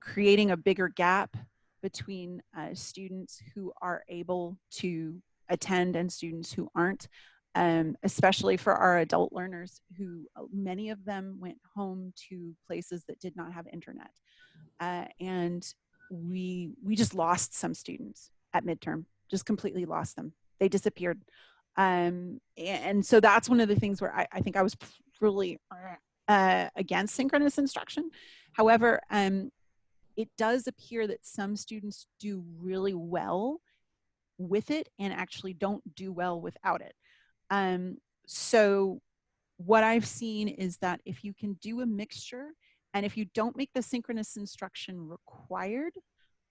creating a bigger gap between students who are able to attend and students who aren't, especially for our adult learners who many of them went home to places that did not have internet. And we just lost some students at midterm, just completely lost them. They disappeared. And so that's one of the things where I think I was really against synchronous instruction. However, it does appear that some students do really well with it and actually don't do well without it. So what I've seen is that if you can do a mixture, and if you don't make the synchronous instruction required,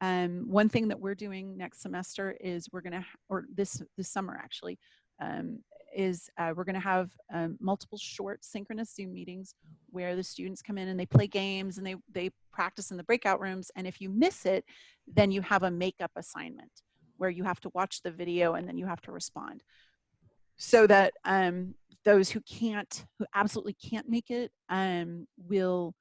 one thing that we're doing next semester is we're going to, or this summer actually, is we're going to have multiple short synchronous Zoom meetings where the students come in and they play games and they practice in the breakout rooms. And if you miss it, then you have a makeup assignment where you have to watch the video and then you have to respond. So that those who absolutely can't make it will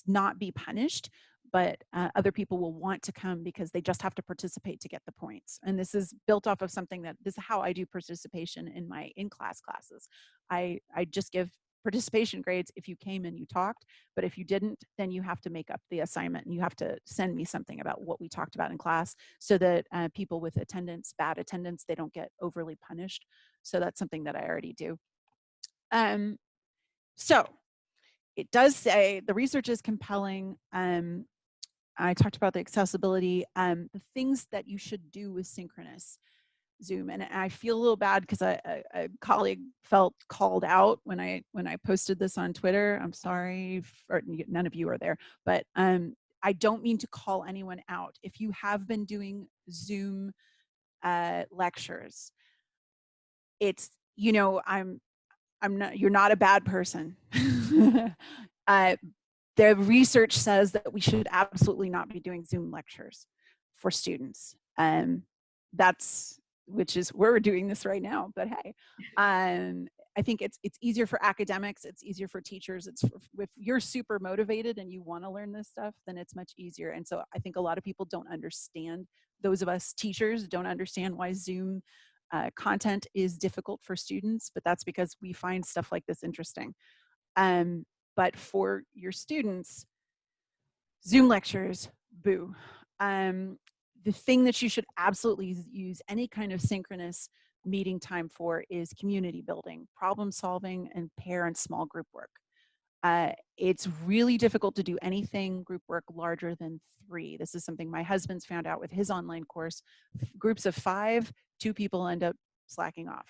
not be punished, but other people will want to come because they just have to participate to get the points. And this is built off of something this is how I do participation in my in-class classes. I just give participation grades if you came and you talked, but if you didn't, then you have to make up the assignment and you have to send me something about what we talked about in class so that people with bad attendance, they don't get overly punished. So that's something that I already do. So it does say the research is compelling. I talked about the accessibility, the things that you should do with synchronous Zoom. And I feel a little bad because a colleague felt called out when I posted this on Twitter. I'm sorry, none of you are there, but I don't mean to call anyone out. If you have been doing Zoom lectures, it's, you know, you're not a bad person. The research says that we should absolutely not be doing Zoom lectures for students. Which is we're doing this right now, but hey, I think it's easier for academics, it's easier for teachers. If you're super motivated and you want to learn this stuff, then it's much easier. And so I think a lot of people don't understand, those of us teachers don't understand why Zoom content is difficult for students, but that's because we find stuff like this interesting. But for your students, Zoom lectures, boo. The thing that you should absolutely use any kind of synchronous meeting time for is community building, problem solving, and pair and small group work. It's really difficult to do anything group work larger than 3. This is something my husband's found out with his online course. Groups of 5, 2 people end up slacking off.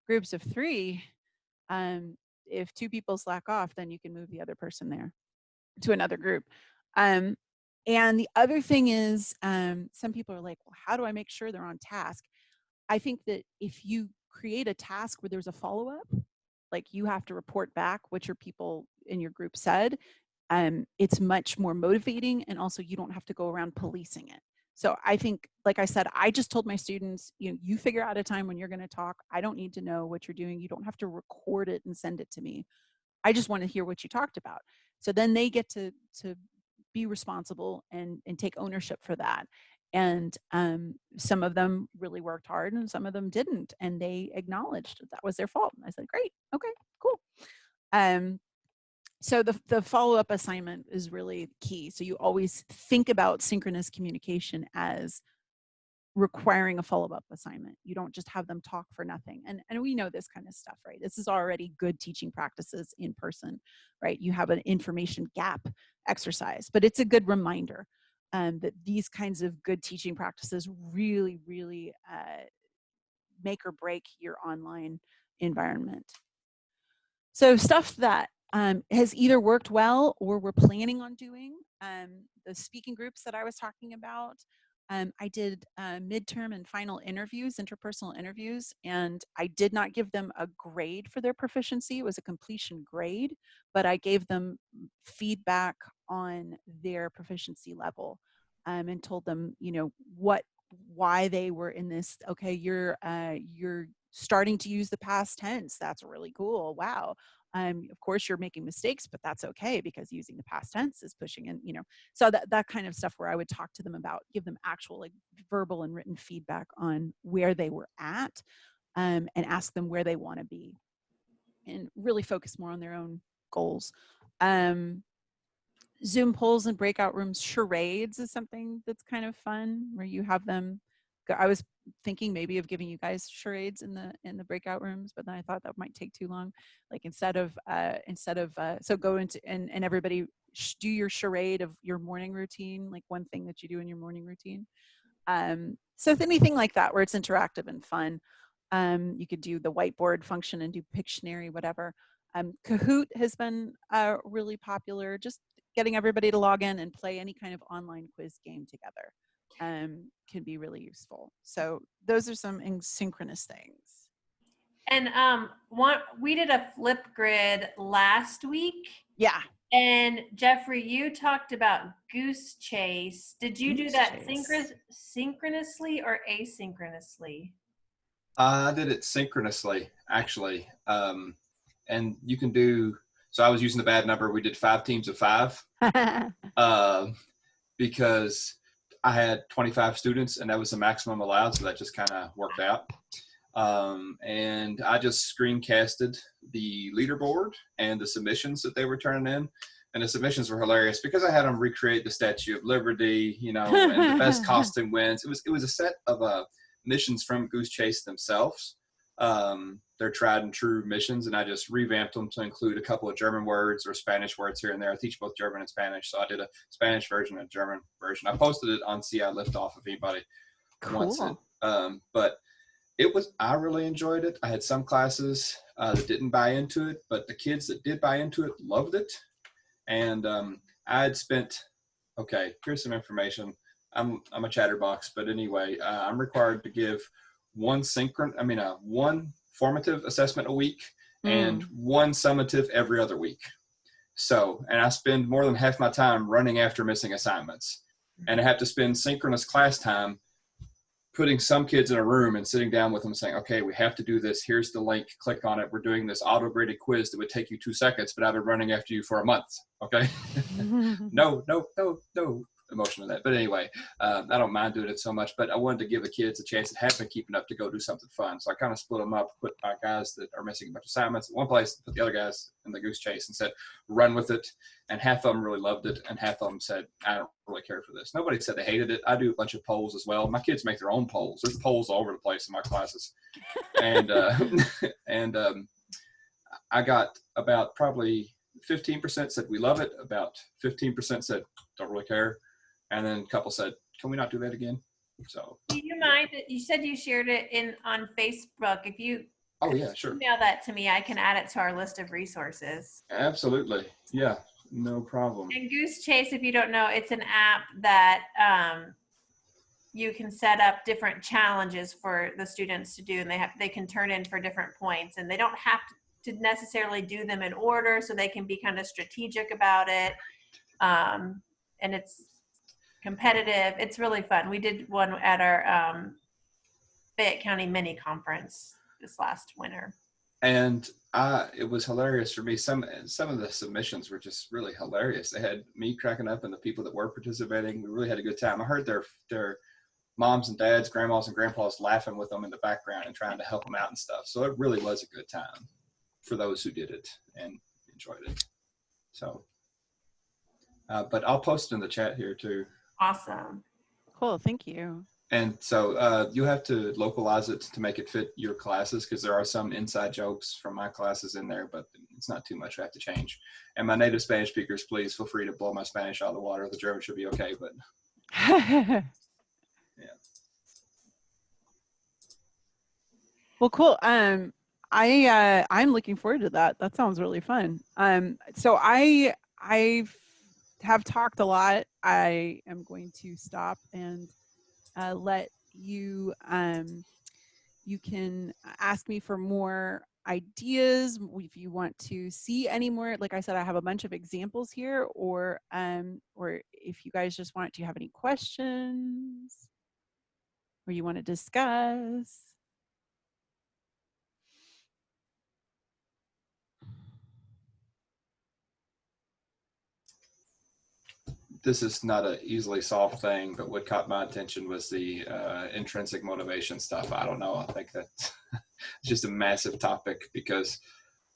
Groups of 3, if 2 people slack off, then you can move the other person there to another group. And the other thing is, some people are like, well, how do I make sure they're on task? I think that if you create a task where there's a follow-up, like you have to report back what your people in your group said, it's much more motivating, and also you don't have to go around policing it. So I think, like I said, I just told my students, you figure out a time when you're going to talk. I don't need to know what you're doing. You don't have to record it and send it to me. I just want to hear what you talked about. So then they get to be responsible and take ownership for that. And some of them really worked hard and some of them didn't. And they acknowledged that was their fault. And I said, great, okay, cool. So the follow-up assignment is really key. So you always think about synchronous communication as requiring a follow-up assignment. You don't just have them talk for nothing. And we know this kind of stuff, right? This is already good teaching practices in person, right? You have an information gap exercise, but it's a good reminder that these kinds of good teaching practices really, really make or break your online environment. So stuff that has either worked well or we're planning on doing, the speaking groups that I was talking about, I did midterm and final interviews, interpersonal interviews, and I did not give them a grade for their proficiency. It was a completion grade, but I gave them feedback on their proficiency level and told them, why they were in this. Okay, you're starting to use the past tense. That's really cool. Wow. Of course you're making mistakes, but that's okay, because using the past tense is pushing in, so that kind of stuff, where I would talk to them about, give them actual like verbal and written feedback on where they were at, and ask them where they want to be, and really focus more on their own goals. Zoom polls and breakout rooms, charades is something that's kind of fun, where you have them go. I was thinking maybe of giving you guys charades in the breakout rooms, but then I thought that might take too long. Like instead of so go into and everybody do your charade of your morning routine, like one thing that you do in your morning routine. So anything like that where it's interactive and fun. You could do the whiteboard function and do Pictionary, whatever. Kahoot has been really popular, just getting everybody to log in and play any kind of online quiz game together can be really useful. So those are some asynchronous things. And we did a flip grid last week. Yeah. And Jeffrey, you talked about Goose Chase. Did you do that synchronously or asynchronously? I did it synchronously, actually. And you can do, so I was using the bad number. We did 5 teams of 5 because I had 25 students and that was the maximum allowed. So that just kind of worked out. And I just screencasted the leaderboard and the submissions that they were turning in. And the submissions were hilarious because I had them recreate the Statue of Liberty, and the best costume wins. It was a set of missions from Goose Chase themselves. They're tried and true missions, and I just revamped them to include a couple of German words or Spanish words here and there. I teach both German and Spanish, so I did a Spanish version and a German version. I posted it on CI Liftoff if anybody wants it. But I really enjoyed it. I had some classes that didn't buy into it, but the kids that did buy into it loved it. And I had spent, okay, here's some information. I'm a chatterbox, but anyway, I'm required to give one formative assessment a week and one summative every other week. So, and I spend more than half my time running after missing assignments. And I have to spend synchronous class time putting some kids in a room and sitting down with them saying, okay, we have to do this. Here's the link. Click on it. We're doing this auto-graded quiz that would take you 2 seconds, but I've been running after you for a month. Okay. No emotion in that. But anyway, I don't mind doing it so much, but I wanted to give the kids a chance that have been keeping up to go do something fun. So I kind of split them up, put my guys that are missing a bunch of assignments in one place, put the other guys in the Goose Chase and said, run with it. And half of them really loved it. And half of them said, I don't really care for this. Nobody said they hated it. I do a bunch of polls as well. My kids make their own polls. There's polls all over the place in my classes. And, I got about probably 15% said we love it. About 15% said don't really care. And then a couple said, can we not do that again? So. Do you mind? You said you shared it on Facebook. If you oh yeah, sure. email that to me, I can add it to our list of resources. Absolutely. Yeah, no problem. And Goose Chase, if you don't know, it's an app that you can set up different challenges for the students to do, and they can turn in for different points, and they don't have to necessarily do them in order, so they can be kind of strategic about it. And it's competitive. It's really fun. We did one at our Fayette County mini conference this last winter. And it was hilarious for me. Some of the submissions were just really hilarious. They had me cracking up and the people that were participating. We really had a good time. I heard their moms and dads, grandmas and grandpas laughing with them in the background and trying to help them out and stuff. So it really was a good time for those who did it and enjoyed it. So, but I'll post it in the chat here too. Awesome. Cool. Thank you. And so you have to localize it to make it fit your classes, because there are some inside jokes from my classes in there, but it's not too much I have to change. And my native Spanish speakers, please feel free to blow my Spanish out of the water. The German should be okay, but yeah. Well, cool. I'm looking forward to that. That sounds really fun. So I have talked a lot. I am going to stop and let you, you can ask me for more ideas if you want to see any more. Like I said, I have a bunch of examples here, or if you guys just want to have any questions or you want to discuss. this is not an easily solved thing, but what caught my attention was the intrinsic motivation stuff. I don't know. I think that's just a massive topic because,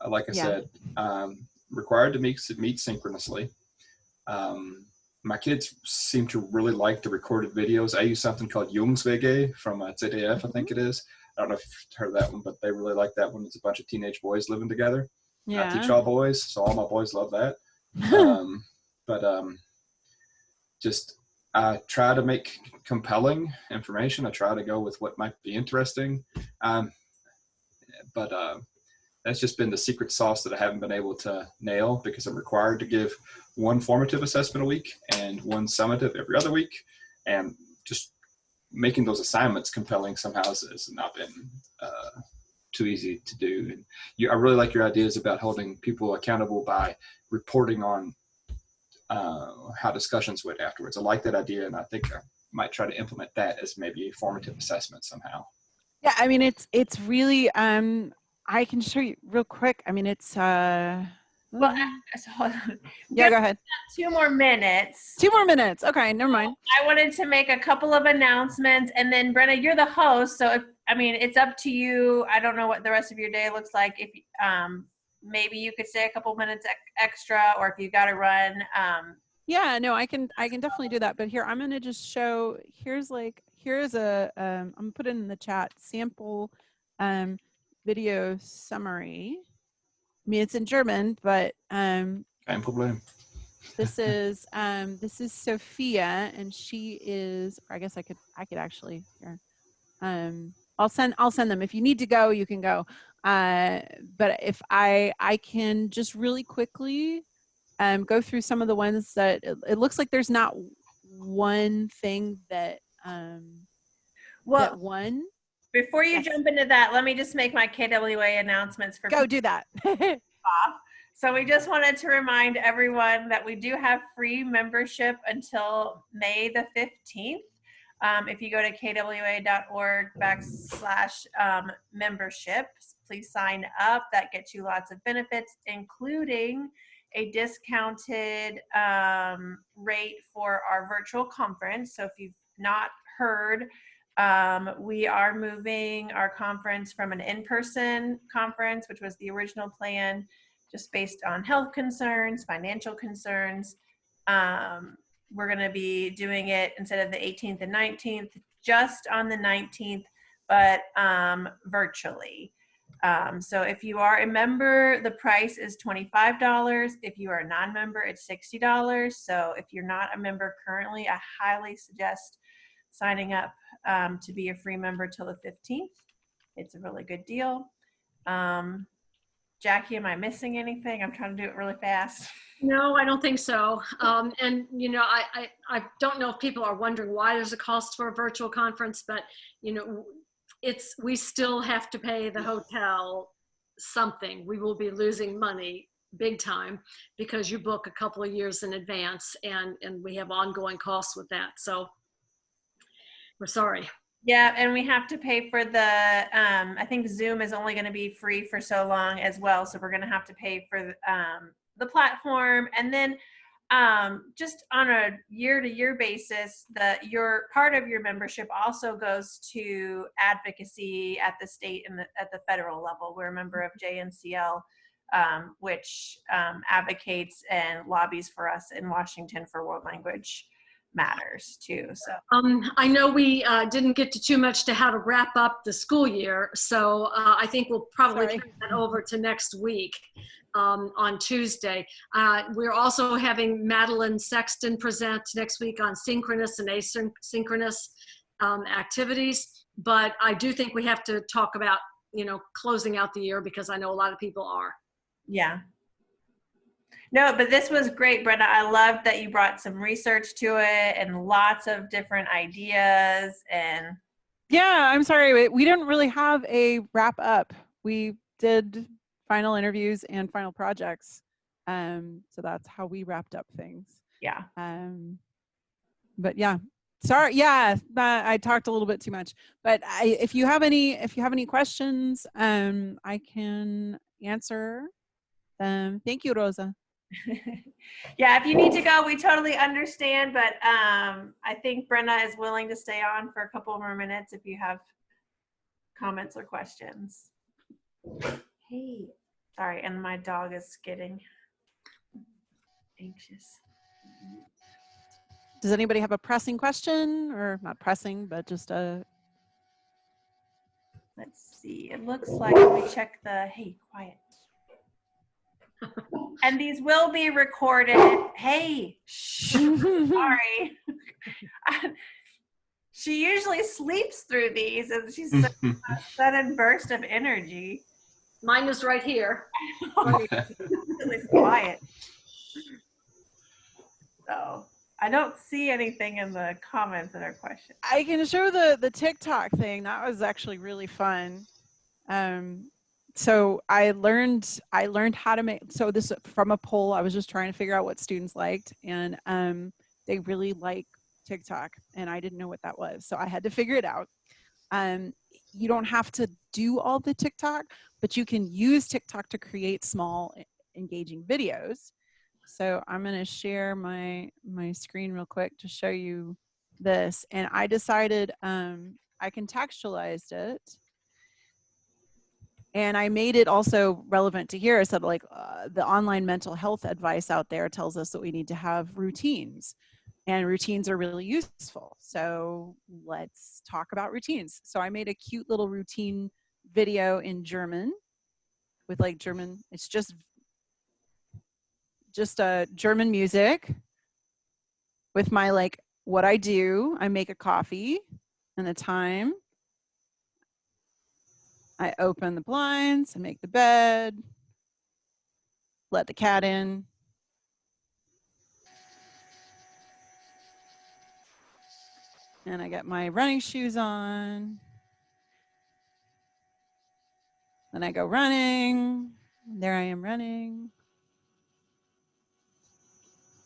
like I said, required to meet synchronously. My kids seem to really like the recorded videos. I use something called Jungswege from ZDF, I think it is. I don't know if you've heard of that one, but they really like that one. It's a bunch of teenage boys living together. Yeah. I teach all boys, so all my boys love that. Just I try to make compelling information. I try to go with what might be interesting. But that's just been the secret sauce that I haven't been able to nail because I'm required to give one formative assessment a week and one summative every other week. And just making those assignments compelling somehow has not been too easy to do. And I really like your ideas about holding people accountable by reporting on how discussions went afterwards. I like that idea, and I think I might try to implement that as maybe a formative assessment somehow. Yeah, I mean, it's really, I can show you real quick. I mean, it's, Well, yeah, go ahead. 2 more minutes. 2 more minutes. Okay, never mind. I wanted to make a couple of announcements, and then Brenna, you're the host, so it's up to you. I don't know what the rest of your day looks like. If maybe you could stay a couple minutes extra, or if you got to run. Yeah, no, I can definitely do that. But here, I'm gonna just show. Here's a I'm gonna put it in the chat sample video summary. I mean, it's in German, but Kein Problem. this is Sophia, and she is. Or I guess I could actually here. I'll send them. If you need to go, you can go. But if I can just really quickly go through some of the ones that it looks like there's not one thing that that one. Before you jump into that, let me just make my KWA announcements for Go do that. So we just wanted to remind everyone that we do have free membership until May the 15th. If you go to kwla.org/membership, please sign up. That gets you lots of benefits, including a discounted rate for our virtual conference. So if you've not heard, we are moving our conference from an in-person conference, which was the original plan, just based on health concerns, financial concerns. We're going to be doing it instead of the 18th and 19th, just on the 19th, but virtually. So if you are a member, the price is $25. If you are a non-member, it's $60. So if you're not a member currently, I highly suggest signing up to be a free member till the 15th. It's a really good deal. Jackie, am I missing anything? I'm trying to do it really fast. No, I don't think so. And you know, I don't know if people are wondering why there's a cost for a virtual conference, but you know, we still have to pay the hotel something. We will be losing money big time because you book a couple of years in advance, and we have ongoing costs with that. So we're sorry. Yeah, and we have to pay for the, I think Zoom is only going to be free for so long as well. So we're going to have to pay for the platform. And then just on a year-to-year basis, your part of your membership also goes to advocacy at the state and at the federal level. We're a member of JNCL, which advocates and lobbies for us in Washington for world language matters too. So I know we didn't get to too much to how to wrap up the school year, so I think we'll probably turn that over to next week on Tuesday. We're also having Madeline Sexton present next week on synchronous and asynchronous activities, but I do think we have to talk about, you know, closing out the year, because I know a lot of people are. Yeah. No, but this was great, Brenna. I loved that you brought some research to it and lots of different ideas. And yeah, I'm sorry, we didn't really have a wrap up. We did final interviews and final projects, so that's how we wrapped up things. Yeah. But yeah, sorry. Yeah, I talked a little bit too much. But if you have any questions, I can answer them. Thank you, Rosa. Yeah, if you need to go, we totally understand, but I think Brenna is willing to stay on for a couple more minutes if you have comments or questions. Hey, sorry, and my dog is getting anxious. Does anybody have a pressing question, or not pressing, but just a? Let's see, it looks like, let me check the, hey, quiet. And these will be recorded. Hey, shh, sorry. She usually sleeps through these, and she's such a sudden burst of energy. Mine is right here. It's quiet. So I don't see anything in the comments that are questions. I can show the TikTok thing. That was actually really fun. So I learned how to make, so this from a poll. I was just trying to figure out what students liked, and they really like TikTok, and I didn't know what that was, so I had to figure it out. You don't have to do all the TikTok, but you can use TikTok to create small engaging videos. So I'm going to share my screen real quick to show you this, and I decided I contextualized it. And I made it also relevant to here. I said, like, the online mental health advice out there tells us that we need to have routines, and routines are really useful. So let's talk about routines. So I made a cute little routine video in German with like German, it's just German music with my, like, what I do. I make a coffee and the time. I open the blinds, I make the bed, let the cat in. And I get my running shoes on. Then I go running. There I am running.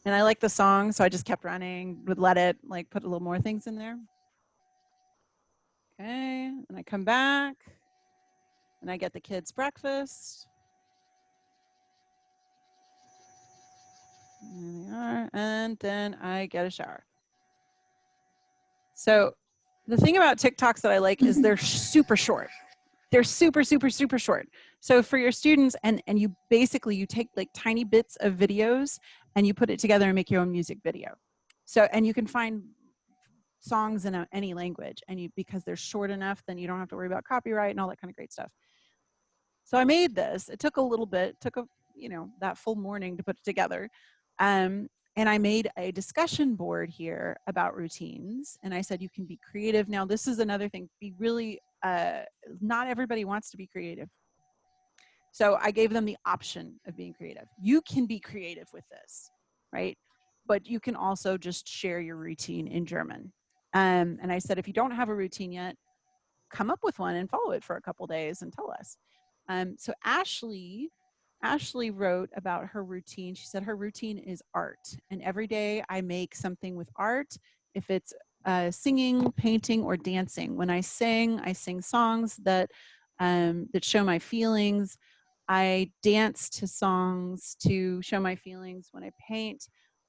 And I like the song, so I just kept running, would let it, like, put a little more things in there. Okay, and I come back and I get the kids breakfast. There they are. And then I get a shower. So the thing about TikToks that I like is they're super short. They're super, super, super short. So for your students, and you basically, you take like tiny bits of videos and you put it together and make your own music video. So, and you can find songs in any language, and because they're short enough, then you don't have to worry about copyright and all that kind of great stuff. So I made this. It took a little bit, took that full morning to put it together. And I made a discussion board here about routines. And I said, you can be creative. Now, this is another thing, be really, not everybody wants to be creative. So I gave them the option of being creative. You can be creative with this, right? But you can also just share your routine in German. And I said, if you don't have a routine yet, come up with one and follow it for a couple days and tell us. So Ashley wrote about her routine. She said her routine is art. And every day I make something with art. If it's singing, painting, or dancing. When I sing songs that show my feelings. I dance to songs to show my feelings. When I paint,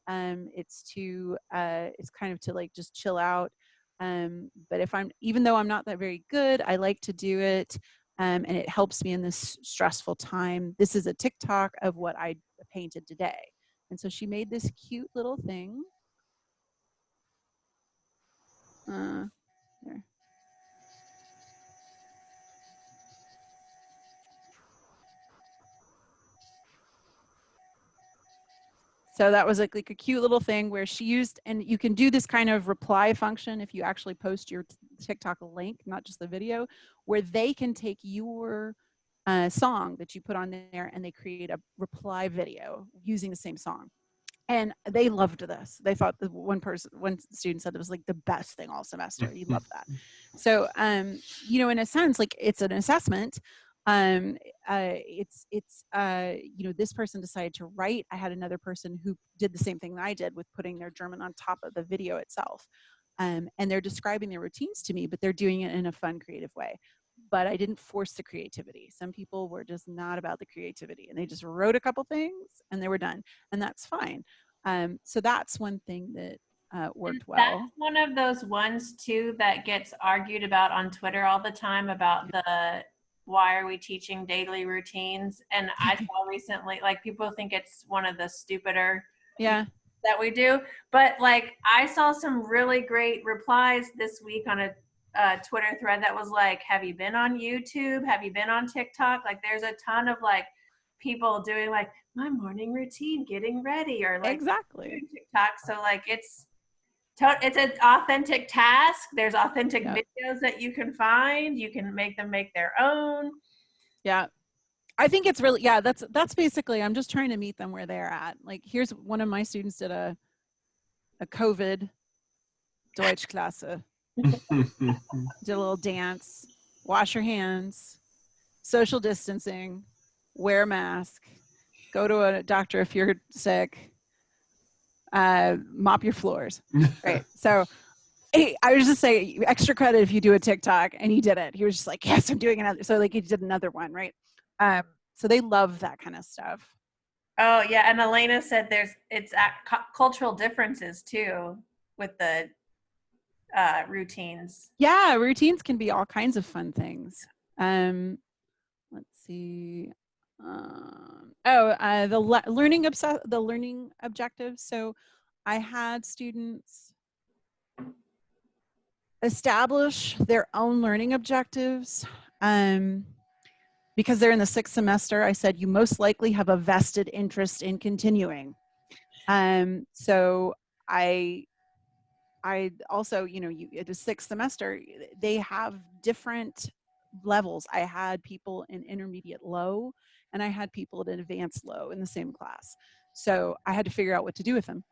it's kind of to, like, just chill out. But even though I'm not that very good, I like to do it. And it helps me in this stressful time. This is a TikTok of what I painted today. And so she made this cute little thing. There. So that was like a cute little thing where she used, and you can do this kind of reply function if you actually post your TikTok link, not just the video, where they can take your song that you put on there and they create a reply video using the same song. And they loved this. They thought one student said it was like the best thing all semester. He loved that. So, in a sense, like, it's an assessment. This person decided to write. I had another person who did the same thing that I did with putting their German on top of the video itself. And they're describing their routines to me, but they're doing it in a fun, creative way. but I didn't force the creativity. Some people were just not about the creativity, and they just wrote a couple things and they were done, and that's fine. So that's one thing that worked well. That's one of those ones too that gets argued about on Twitter all the time about the why are we teaching daily routines? And I saw recently, like, people think it's one of the stupider that we do, but like I saw some really great replies this week on a Twitter thread that was like, have you been on YouTube? Have you been on TikTok? Like there's a ton of like people doing like my morning routine, getting ready, or like exactly TikTok. So like it's an authentic task. There's authentic videos that you can find. You can make them make their own. Yeah. I think it's really, that's basically, I'm just trying to meet them where they're at. Like, here's one of my students did a COVID Deutsch class. Did a little dance, wash your hands, social distancing, wear a mask, go to a doctor if you're sick, mop your floors. Right. So hey, I was just saying extra credit if you do a TikTok, and he did it. He was just like, yes, I'm doing another. So like he did another one. Right. So they love that kind of stuff. Oh yeah. And Elena said it's cultural differences too with the routines. Yeah. Routines can be all kinds of fun things. Let's see. The learning objectives. So I had students establish their own learning objectives. Because they're in the 6th semester, I said, you most likely have a vested interest in continuing. So I also, at the 6th semester, they have different levels. I had people in intermediate low, and I had people at an advanced low in the same class. So I had to figure out what to do with them.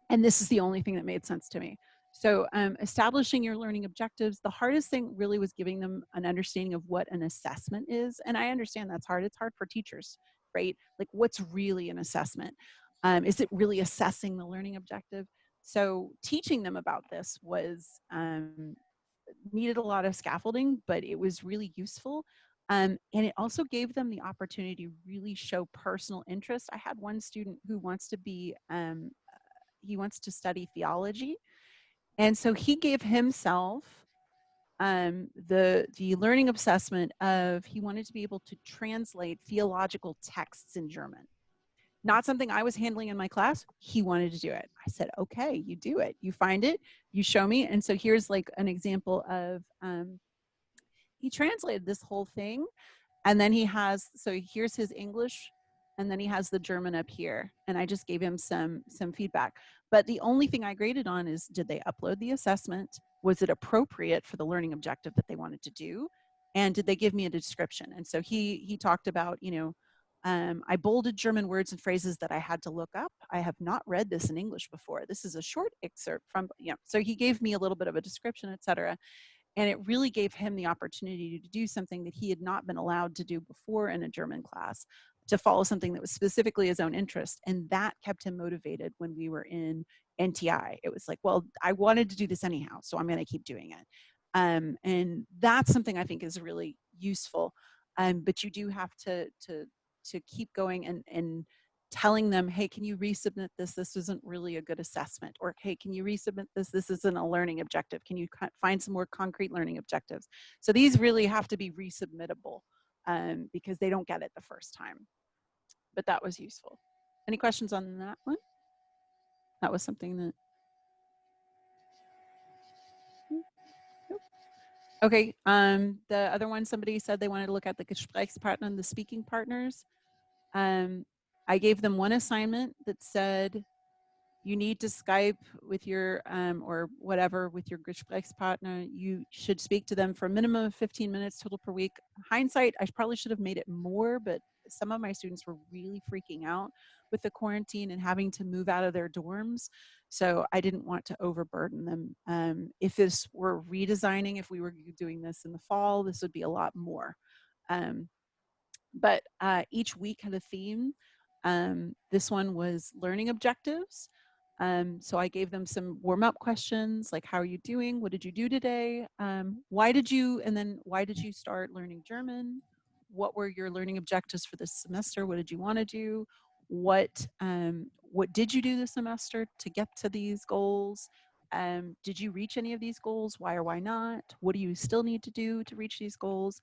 And this is the only thing that made sense to me. So establishing your learning objectives, the hardest thing really was giving them an understanding of what an assessment is. And I understand that's hard. It's hard for teachers, right? Like, what's really an assessment? Is it really assessing the learning objective? So teaching them about this was needed a lot of scaffolding, but it was really useful. And it also gave them the opportunity to really show personal interest. I had one student who wants to be, he wants to study theology. And so he gave himself the learning assessment of, he wanted to be able to translate theological texts in German. Not something I was handling in my class. He wanted to do it. I said, okay, you do it. You find it, you show me. And so here's like an example of, he translated this whole thing. And then he has, so here's his English, and then he has the German up here. And I just gave him some feedback. But the only thing I graded on is, did they upload the assessment? Was it appropriate for the learning objective that they wanted to do? And did they give me a description? And so he talked about, I bolded German words and phrases that I had to look up. I have not read this in English before. This is a short excerpt from, so he gave me a little bit of a description, et cetera. And it really gave him the opportunity to do something that he had not been allowed to do before in a German class, to follow something that was specifically his own interest. And that kept him motivated when we were in NTI. It was like, well, I wanted to do this anyhow, so I'm going to keep doing it. And that's something I think is really useful. But you do have to keep going and telling them, hey, can you resubmit this? This isn't really a good assessment. Or, hey, can you resubmit this? This isn't a learning objective. Can you find some more concrete learning objectives? So these really have to be resubmittable because they don't get it the first time. But that was useful. Any questions on that one? That was something that... Okay, the other one, somebody said they wanted to look at the Gesprächspartner and the speaking partners. I gave them one assignment that said, you need to Skype with your, or whatever, with your Gesprächspartner. You should speak to them for a minimum of 15 minutes total per week. Hindsight, I probably should have made it more, but some of my students were really freaking out with the quarantine and having to move out of their dorms. So I didn't want to overburden them. If this were redesigning, if we were doing this in the fall, this would be a lot more. But each week had a theme. This one was learning objectives. So I gave them some warm-up questions, like, how are you doing? What did you do today? Why did you start learning German? What were your learning objectives for this semester? What did you want to do? What did you do this semester to get to these goals? Did you reach any of these goals? Why or why not? What do you still need to do to reach these goals?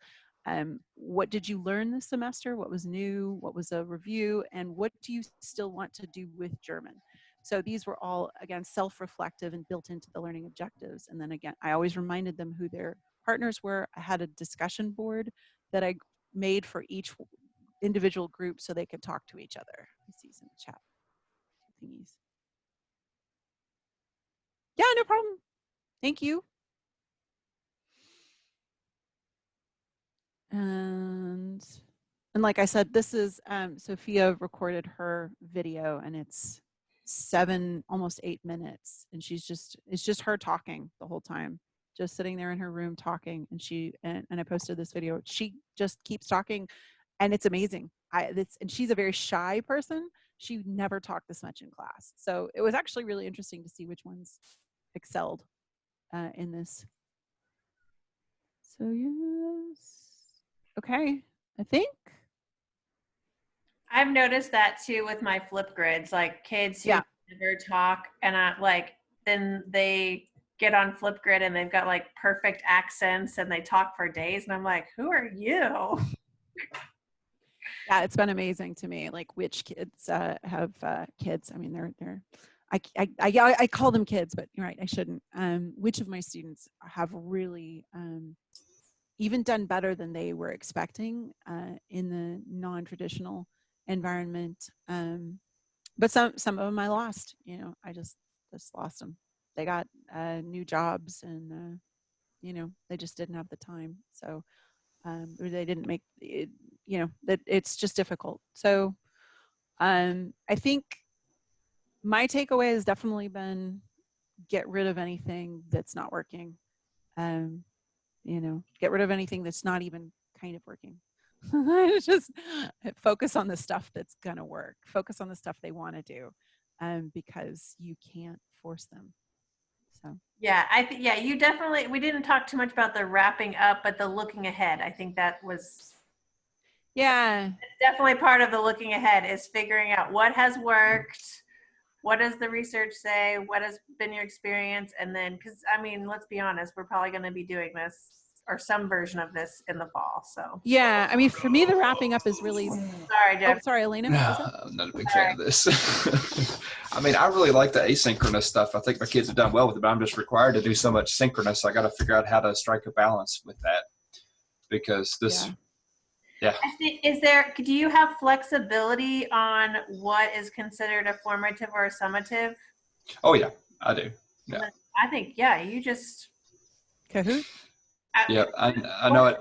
What did you learn this semester? What was new? What was a review? And what do you still want to do with German? So these were all, again, self-reflective and built into the learning objectives. And then again, I always reminded them who their partners were. I had a discussion board that I made for each individual group so they could talk to each other. I see some chat thingies. Yeah, no problem. Thank you. And like I said, this is Sophia recorded her video, and it's 7, almost 8 minutes, and it's just her talking the whole time, just sitting there in her room talking. And I posted this video. She just keeps talking, and it's amazing. And she's a very shy person. She never talked this much in class, so it was actually really interesting to see which ones excelled in this. So yes. Okay, I think. I've noticed that too with my flip grids, like kids who never talk, and then they get on Flipgrid and they've got like perfect accents and they talk for days, and I'm like, who are you? Yeah, it's been amazing to me, like which kids have kids. I mean, they're I call them kids, but you're right, I shouldn't. Which of my students have really even done better than they were expecting in the non-traditional environment. But some of them I lost. You know, I just lost them. They got new jobs, and you know, they just didn't have the time. So or they didn't make it. You know, that it's just difficult. So I think my takeaway has definitely been get rid of anything that's not working. You know, get rid of anything that's not even kind of working. Just focus on the stuff that's gonna work. Focus on the stuff they want to do, because you can't force them. So yeah, I think you definitely. We didn't talk too much about the wrapping up, but the looking ahead. I think that was it's definitely part of the looking ahead is figuring out what has worked. What does the research say? What has been your experience? And then, because I mean, let's be honest, we're probably going to be doing this or some version of this in the fall. So yeah, I mean, for me, the wrapping up is really. Sorry, Jeff. Oh, sorry, Elena. I'm not a big fan of this. I mean, I really like the asynchronous stuff. I think my kids have done well with it, but I'm just required to do so much synchronous. I got to figure out how to strike a balance with that, because this. Yeah. Do you have flexibility on what is considered a formative or a summative? Oh yeah, I do. Yeah. I think, you just. Kahoot? Yeah, I know it.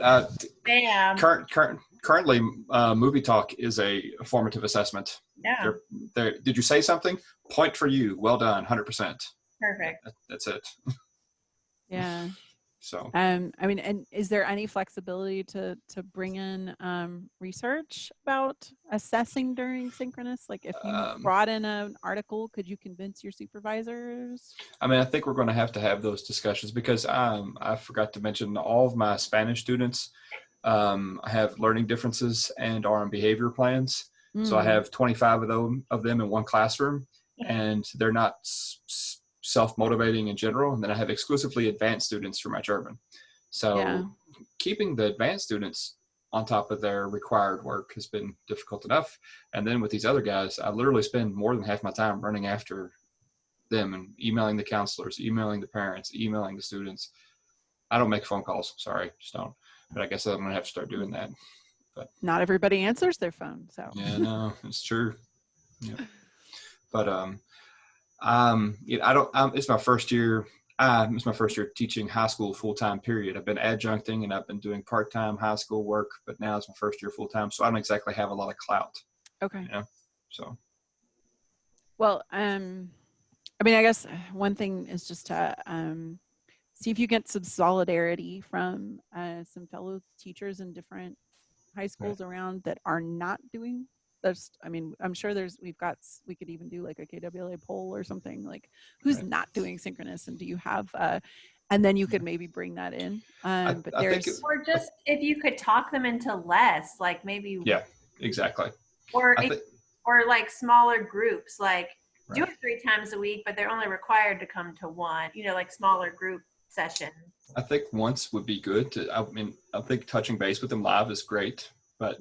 Bam. Currently, Movie Talk is a formative assessment. Yeah. Did you say something? Point for you. Well done. 100%. Perfect. That's it. Yeah. So. I mean, and is there any flexibility to bring in research about assessing during synchronous? Like if you brought in an article, could you convince your supervisors? I mean, I think we're going to have those discussions, because I forgot to mention all of my Spanish students have learning differences and are on behavior plans. So I have 25 of them in one classroom, and they're not self-motivating in general. And then I have exclusively advanced students for my German. So keeping the advanced students on top of their required work has been difficult enough. And then with these other guys, I literally spend more than half my time running after them and emailing the counselors, emailing the parents, emailing the students. I don't make phone calls. Sorry, just don't. But I guess I'm going to have to start doing that. But not everybody answers their phone. So yeah, no, it's true. Yeah. But it's my first year. It's my first year teaching high school full-time period. I've been adjuncting and I've been doing part-time high school work, but now it's my first year full-time. So I don't exactly have a lot of clout. Okay. You know? So. Well, I mean, I guess one thing is just to see if you get some solidarity from some fellow teachers in different high schools around that are not doing that's, I mean, I'm sure we could even do like a KWLA poll or something, like who's not doing synchronous, and do you have, and then you could maybe bring that in. But there's, or just if you could talk them into less, like maybe. Yeah, exactly. Or like smaller groups, like do it 3 times a week, but they're only required to come to 1, like smaller group sessions. I think once would be good. I think touching base with them live is great, but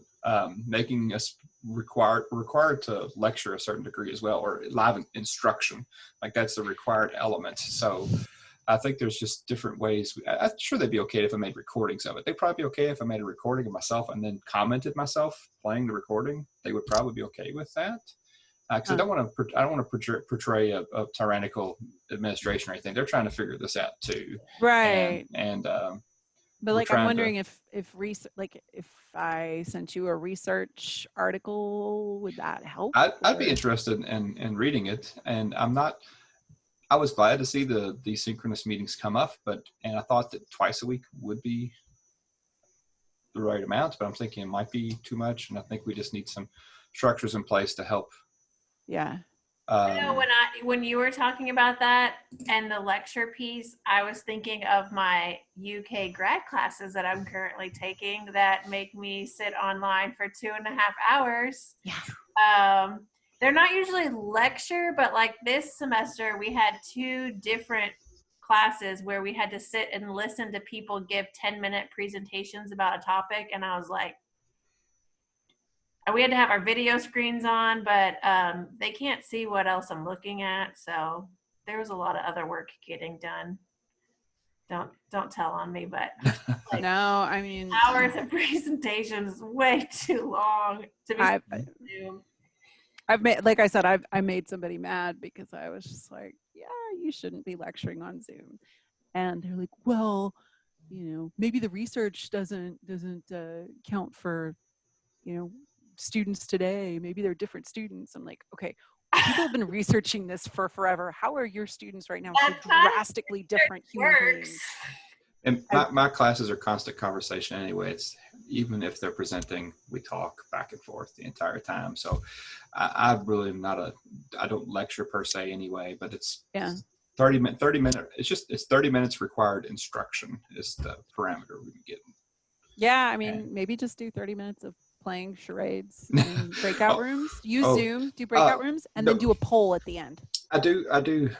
making us required to lecture a certain degree as well, or live instruction, like that's the required element. So I think there's just different ways. I'm sure they'd be okay if I made recordings of it. They'd probably be okay if I made a recording of myself and then commented myself playing the recording. They would probably be okay with that. Because I don't want to portray a tyrannical administration or anything. They're trying to figure this out too. right. And but like, I'm wondering if I sent you a research article, would that help? I'd be interested in reading it. And I was glad to see the synchronous meetings come up, and I thought that twice a week would be the right amount, but I'm thinking it might be too much. And I think we just need some structures in place to help. Yeah. I know when you were talking about that and the lecture piece, I was thinking of my UK grad classes that I'm currently taking that make me sit online for 2.5 hours. Yeah. They're not usually lecture, but like this semester we had 2 different classes where we had to sit and listen to people give 10-minute presentations about a topic, and I was like, we had to have our video screens on, but they can't see what else I'm looking at. So there was a lot of other work getting done. Don't tell on me, but like, no, I mean, hours of presentations way too long to be. I've made, like I said, I made somebody mad because I was just like, yeah, you shouldn't be lecturing on Zoom, and they're like, well, maybe the research doesn't count for, students today. Maybe they're different students. I'm like, okay, people have been researching this for forever. How are your students right now so drastically different human beings? And my classes are constant conversation anyway. It's even if they're presenting, we talk back and forth the entire time. So I really am I don't lecture per se anyway, but it's 30 minute. It's 30 minutes required instruction is the parameter we've been getting. Yeah. I mean, maybe just do 30 minutes of playing charades in breakout rooms. Use Zoom, do breakout rooms, and then do a poll at the end. I do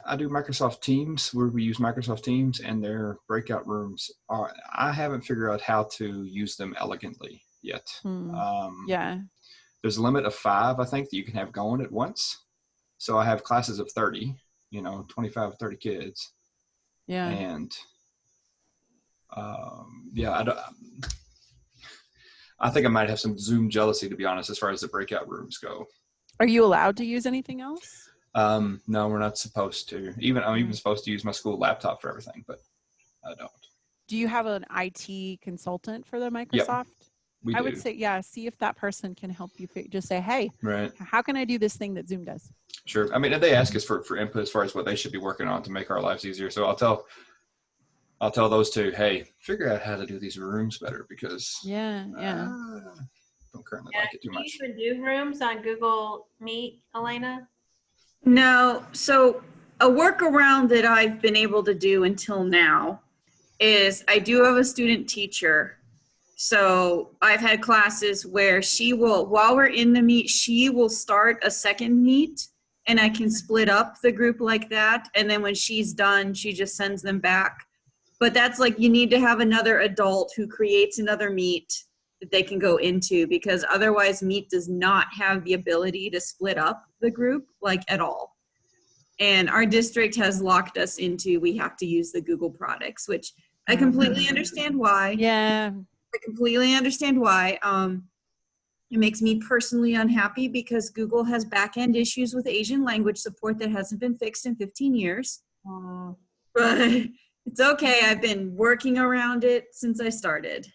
Microsoft Teams, where we use Microsoft Teams, and their breakout rooms I haven't figured out how to use them elegantly yet. Yeah. There's a limit of 5, I think, that you can have going at once. So I have classes of 30, 25, 30 kids. Yeah. And I think I might have some Zoom jealousy, to be honest, as far as the breakout rooms go. Are you allowed to use anything else? No, we're not supposed to. I'm even supposed to use my school laptop for everything, but I don't. Do you have an IT consultant for the Microsoft? Yep, we do. I would say, see if that person can help you. Just say, hey, how can I do this thing that Zoom does? Sure. I mean, if they ask us for input as far as what they should be working on to make our lives easier. So I'll tell those 2, hey, figure out how to do these rooms better, because don't currently like it too much. Do you even do rooms on Google Meet, Elena? No. So a workaround that I've been able to do until now is I do have a student teacher. So I've had classes where she will, while we're in the meet, she will start a second meet, and I can split up the group like that. And then when she's done, she just sends them back. But that's like, you need to have another adult who creates another meet that they can go into, because otherwise Meet does not have the ability to split up the group like at all. And our district has locked us into, we have to use the Google products, which I completely understand why. Yeah. I completely understand why. It makes me personally unhappy because Google has back-end issues with Asian language support that hasn't been fixed in 15 years. But it's okay. I've been working around it since I started.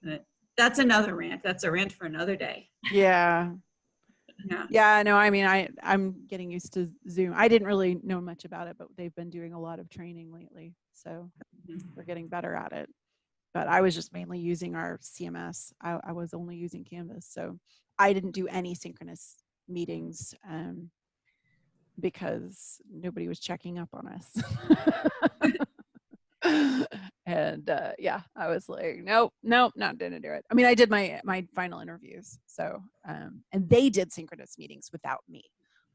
But that's another rant. That's a rant for another day. Yeah. No, I mean, I'm getting used to Zoom. I didn't really know much about it, but they've been doing a lot of training lately. So we're getting better at it. But I was just mainly using our CMS. I was only using Canvas. So I didn't do any synchronous meetings because nobody was checking up on us. And yeah, I was like, nope, not gonna do it. I mean, I did my final interviews, so and they did synchronous meetings without me,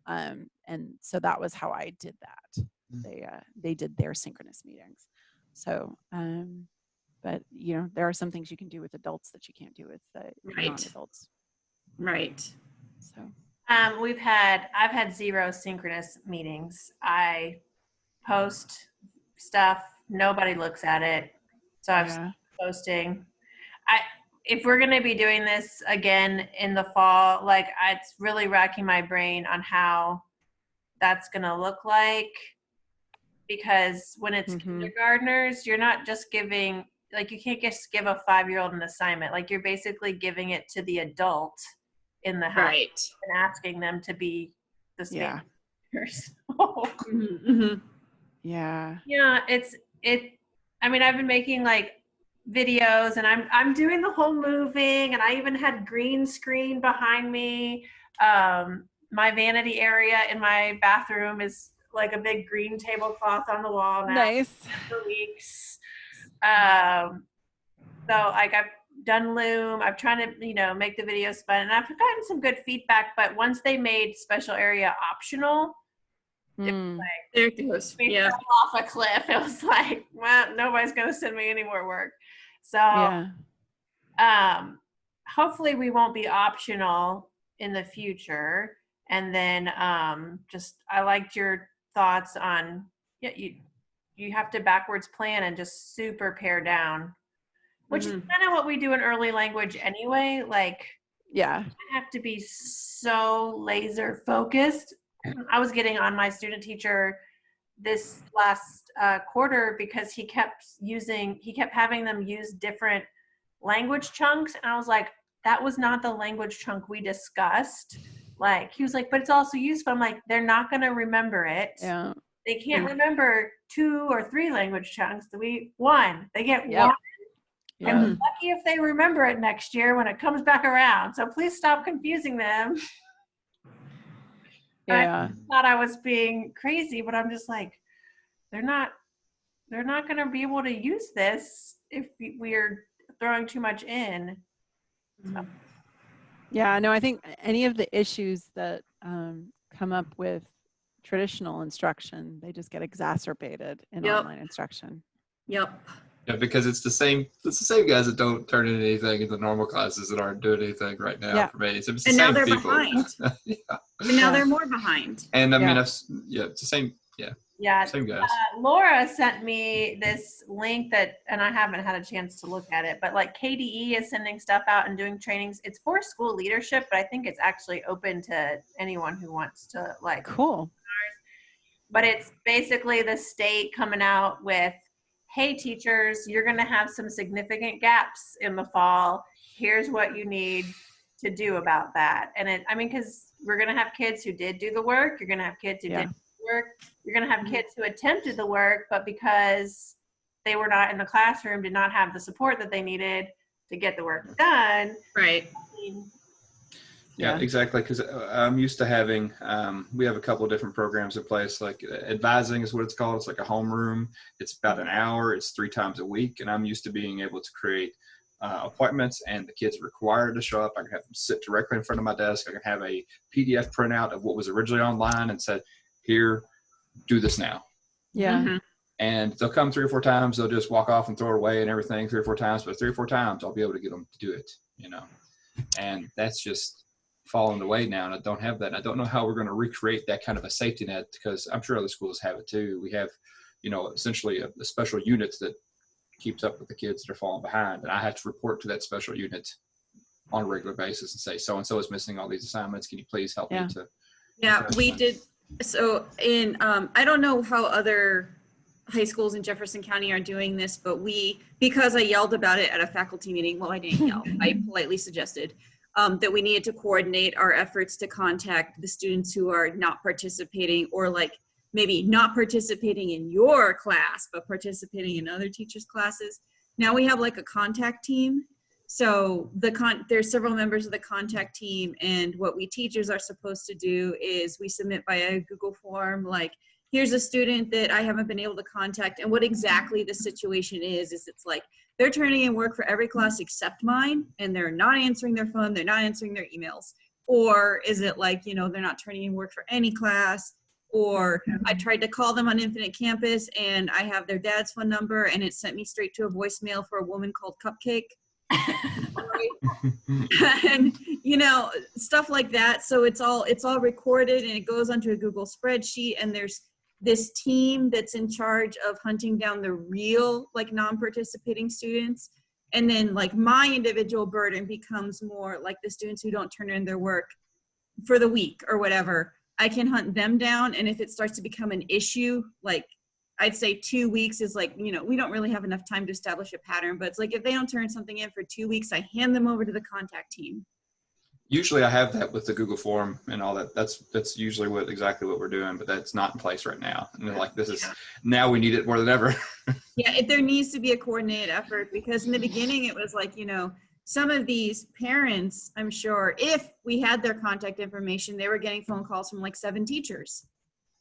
and so that was how I did that. They did their synchronous meetings. So but you know, there are some things you can do with adults that you can't do with non-adults. Right. So I've had 0 synchronous meetings. I post stuff, nobody looks at it, so I've stopped posting. If we're going to be doing this again in the fall, like, it's really racking my brain on how that's going to look like, because when it's kindergartners, you're not just giving, like, you can't just give a 5-year-old an assignment. Like, you're basically giving it to the adult in the house and asking them to be the same. Yeah. Yeah, I mean, I've been making like videos, and I'm doing the whole moving, and I even had green screen behind me. My vanity area in my bathroom is like a big green tablecloth on the wall now. Nice. For weeks. So like, I've done Loom. I'm trying to, you know, make the videos fun, and I've gotten some good feedback, but once they made special area optional, it was like, there it goes. we fell off a cliff. It was like, well, nobody's going to send me any more work. So hopefully we won't be optional in the future. And then just, I liked your thoughts on, you have to backwards plan and just super pare down, which is kind of what we do in early language anyway. Like, I have to be so laser focused. I was getting on my student teacher this last quarter because he kept having them use different language chunks. And I was like, that was not the language chunk we discussed. Like, he was like, but it's also useful. I'm like, they're not going to remember it. Yeah. They can't remember 2 or 3 language chunks. One. They get one. I'm lucky if they remember it next year when it comes back around. So please stop confusing them. I thought I was being crazy, but I'm just like, they're not going to be able to use this if we're throwing too much in. So. Yeah, no, I think any of the issues that come up with traditional instruction, they just get exacerbated in online instruction. Yeah, because it's the same guys that don't turn in anything in the normal classes that aren't doing anything right now for me. It's the and now they're people. behind. And now they're more behind. And I mean, it's the same. Same guys. Laura sent me this link and I haven't had a chance to look at it, but like KDE is sending stuff out and doing trainings. It's for school leadership, but I think it's actually open to anyone who wants to, like. Cool. But it's basically the state coming out with, hey, teachers, you're going to have some significant gaps in the fall. Here's what you need to do about that. And because we're going to have kids who did do the work. You're going to have kids who didn't do the work. You're going to have kids who attempted the work, but because they were not in the classroom, did not have the support that they needed to get the work done. Right. Yeah, exactly. Because I'm used to having, we have a couple of different programs in place, like advising is what it's called. It's like a homeroom. It's about an hour. It's 3 times a week. And I'm used to being able to create appointments, and the kids are required to show up. I can have them sit directly in front of my desk. I can have a PDF printout of what was originally online and said, here, do this now. Yeah. And they'll come 3 or 4 times. They'll just walk off and throw it away and everything 3 or 4 times. But 3 or 4 times, I'll be able to get them to do it, And that's just falling away now. And I don't have that. And I don't know how we're going to recreate that kind of a safety net, because I'm sure other schools have it too. We have, essentially a special unit that keeps up with the kids that are falling behind. And I have to report to that special unit on a regular basis and say, so-and-so is missing all these assignments. Can you please help me to? Yeah, we did. So I don't know how other high schools in Jefferson County are doing this, but because I yelled about it at a faculty meeting, well, I didn't yell, I politely suggested that we needed to coordinate our efforts to contact the students who are not participating, or like maybe not participating in your class, but participating in other teachers' classes. Now we have like a contact team. So there's several members of the contact team, and what we teachers are supposed to do is we submit via Google form, like, here's a student that I haven't been able to contact, and what exactly the situation is it's like they're turning in work for every class except mine, and they're not answering their phone, they're not answering their emails. Or is it like, they're not turning in work for any class? Or I tried to call them on Infinite Campus and I have their dad's phone number and it sent me straight to a voicemail for a woman called Cupcake. And stuff like that. So it's all recorded and it goes onto a Google spreadsheet, and there's this team that's in charge of hunting down the real, like, non-participating students. And then, like, my individual burden becomes more like the students who don't turn in their work for the week or whatever. I can hunt them down, and if it starts to become an issue, like, I'd say 2 weeks is like, we don't really have enough time to establish a pattern, but it's like if they don't turn something in for 2 weeks, I hand them over to the contact team. Usually I have that with the Google form and all that. That's usually exactly what we're doing, but that's not in place right now. And they're like, now we need it more than ever. Yeah, there needs to be a coordinated effort, because in the beginning it was like, some of these parents, I'm sure, if we had their contact information, they were getting phone calls from like 7 teachers.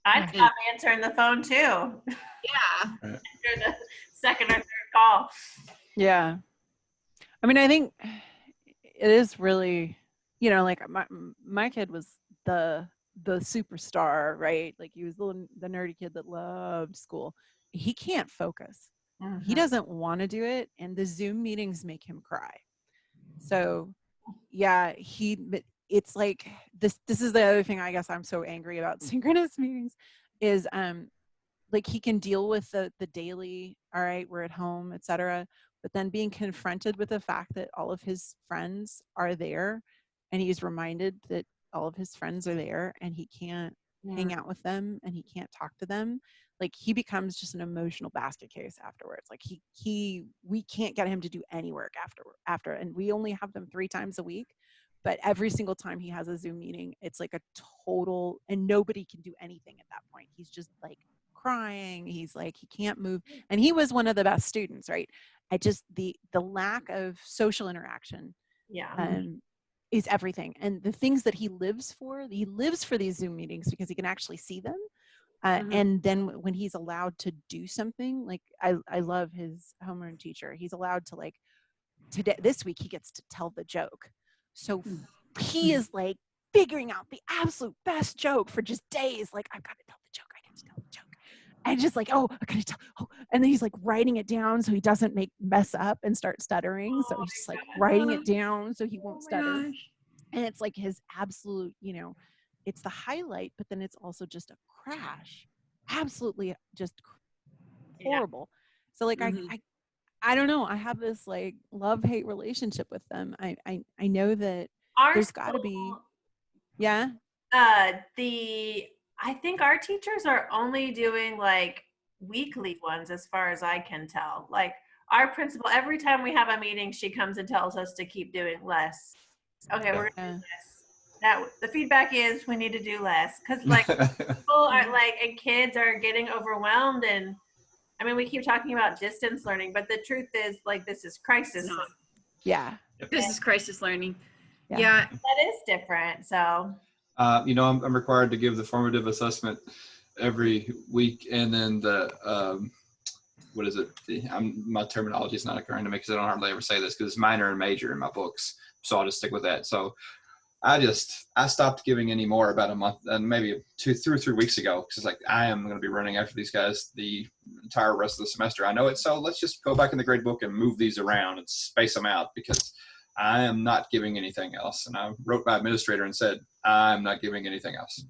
I'd stop answering the phone too. Yeah. After the second or third call. Yeah. I mean, I think it is really, like my kid was the superstar, right? Like, he was the nerdy kid that loved school. He can't focus. Mm-hmm. He doesn't want to do it, and the Zoom meetings make him cry. So yeah, it's like this is the other thing I guess I'm so angry about synchronous meetings is like, he can deal with the daily, all right, we're at home, etc., but then being confronted with the fact that all of his friends are there, and he's reminded that all of his friends are there and he can't hang out with them and he can't talk to them, like, he becomes just an emotional basket case afterwards. Like, we can't get him to do any work after, and we only have them 3 times a week, but every single time he has a Zoom meeting, it's like a total, and nobody can do anything at that point. He's just like crying. He's like, he can't move. And he was one of the best students, right? I just, the lack of social interaction is everything. And the things that he lives for these Zoom meetings because he can actually see them. And then when he's allowed to do something, like, I love his homeroom teacher. He's allowed to, like, this week he gets to tell the joke. So he is like figuring out the absolute best joke for just days. Like, I've got to tell the joke. I got to tell the joke. And just like, I got to tell. Oh. And then he's like writing it down so he doesn't mess up and start stuttering. So he's just like writing it down so he won't stutter. Gosh. And it's like his absolute, it's the highlight, but then it's also just a crash. Absolutely just horrible. So like, I don't know. I have this like love-hate relationship with them. I know that there's got to be, yeah. I think our teachers are only doing like weekly ones as far as I can tell. Like, our principal, every time we have a meeting, she comes and tells us to keep doing less. Okay, we're gonna do this. The feedback is we need to do less, because like people are like, and kids are getting overwhelmed, and I mean, we keep talking about distance learning, but the truth is, like, this is crisis. Yeah. This is crisis learning. Yeah. That is different. So, I'm required to give the formative assessment every week. And then what is it? My terminology is not occurring to me because I don't hardly ever say this, because it's minor and major in my books. So I'll just stick with that. So I stopped giving any more about a month and maybe 2 or 3 weeks ago, because it's like, I am going to be running after these guys the entire rest of the semester. I know it. So let's just go back in the grade book and move these around and space them out, because I am not giving anything else. And I wrote my administrator and said, I'm not giving anything else,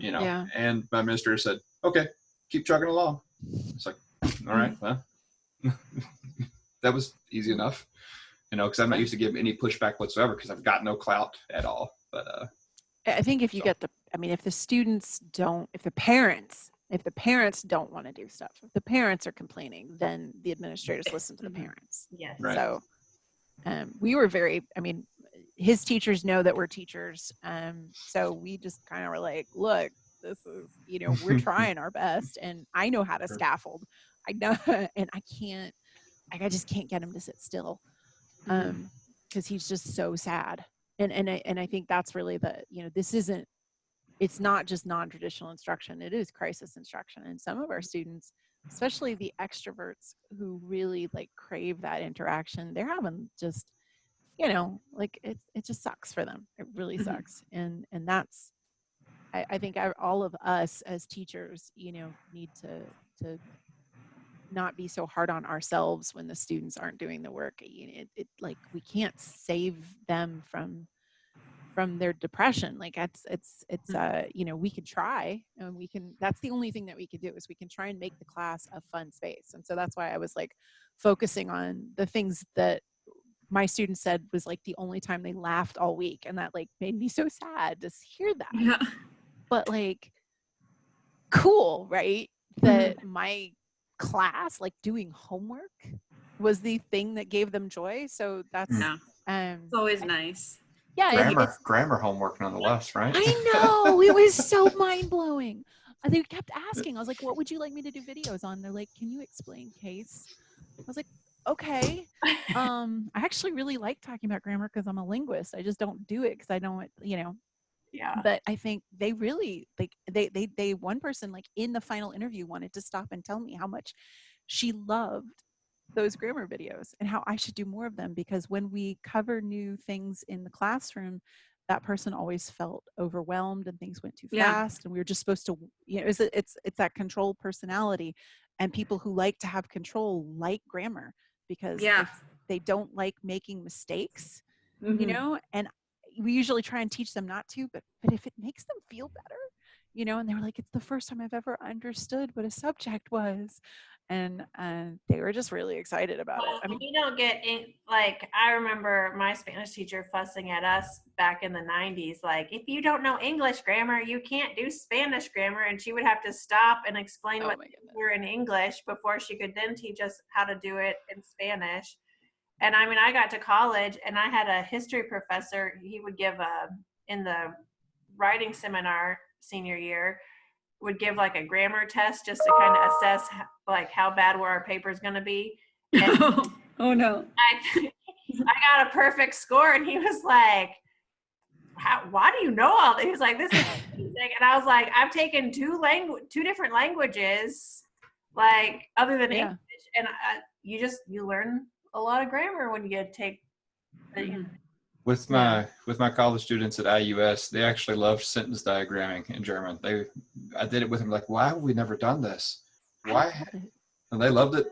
and my administrator said, okay, keep chugging along. It's like, all right, well, that was easy enough. Because I'm not used to giving any pushback whatsoever, because I've got no clout at all. But I think if you get if the parents don't want to do stuff, if the parents are complaining, then the administrators listen to the parents. Yes. Right. So we were his teachers know that we're teachers. So we just kind of were like, look, this is, we're trying our best, and I know how to scaffold. I know, and I just can't get him to sit still. because he's just so sad. And I think that's really the, this isn't, it's not just non-traditional instruction, it is crisis instruction. And some of our students, especially the extroverts who really like crave that interaction, they're having just, like it just sucks for them. It really sucks. And that's, I think all of us as teachers, need to not be so hard on ourselves when the students aren't doing the work. It like, we can't save them from their depression. Like it's we could try, and that's the only thing that we could do, is we can try and make the class a fun space. And so that's why I was like focusing on the things that my students said was like the only time they laughed all week. And that like made me so sad to hear that. Yeah. But like, cool, right? That my class, like doing homework, was the thing that gave them joy. So that's it's always nice. Yeah, grammar homework nonetheless, right? I know, it was so mind-blowing. They kept asking. I was like, what would you like me to do videos on? They're like, can you explain case? I was like, okay. I actually really like talking about grammar because I'm a linguist. I just don't do it because I don't, Yeah. But I think they really, like, they one person, like, in the final interview wanted to stop and tell me how much she loved those grammar videos and how I should do more of them, because when we cover new things in the classroom, that person always felt overwhelmed and things went too fast, and we were just supposed to, it's that control personality, and people who like to have control like grammar, because if they don't like making mistakes, and we usually try and teach them not to, but if it makes them feel better, and they were like, it's the first time I've ever understood what a subject was. And they were just really excited about it. I mean, you don't get like, I remember my Spanish teacher fussing at us back in the 90s, like, if you don't know English grammar, you can't do Spanish grammar. And she would have to stop and explain what were in English before she could then teach us how to do it in Spanish. And I mean, I got to college and I had a history professor. He would give in the writing seminar senior year, would give like a grammar test just to kind of assess like how bad were our papers going to be. And oh no. I got a perfect score, and he was like, why do you know all this? He was like, this is amazing. And I was like, I've taken two different languages, like other than English, and you learn a lot of grammar when you take With my college students at IUS, they actually loved sentence diagramming in German. I did it with them, like, why have we never done this? Why? And they loved it.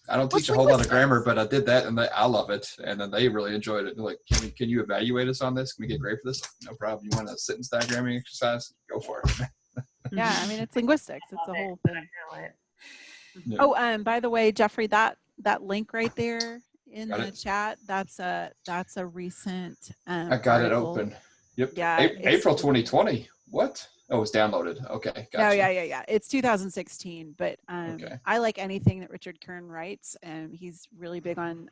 I don't teach a whole lot of grammar, but I did that, and I love it. And then they really enjoyed it. They're like, can you evaluate us on this? Can we get grade for this? No problem. You want a sentence diagramming exercise? Go for it. Yeah, I mean, it's linguistics. It's a whole thing. Yeah. Oh, by the way, Jeffrey, that link right there in the chat, that's a recent I got it open. Yep. Yeah. April 2020. What? Oh, it's downloaded. Okay. Gotcha. No, yeah. It's 2016, but I like anything that Richard Kern writes, and he's really big on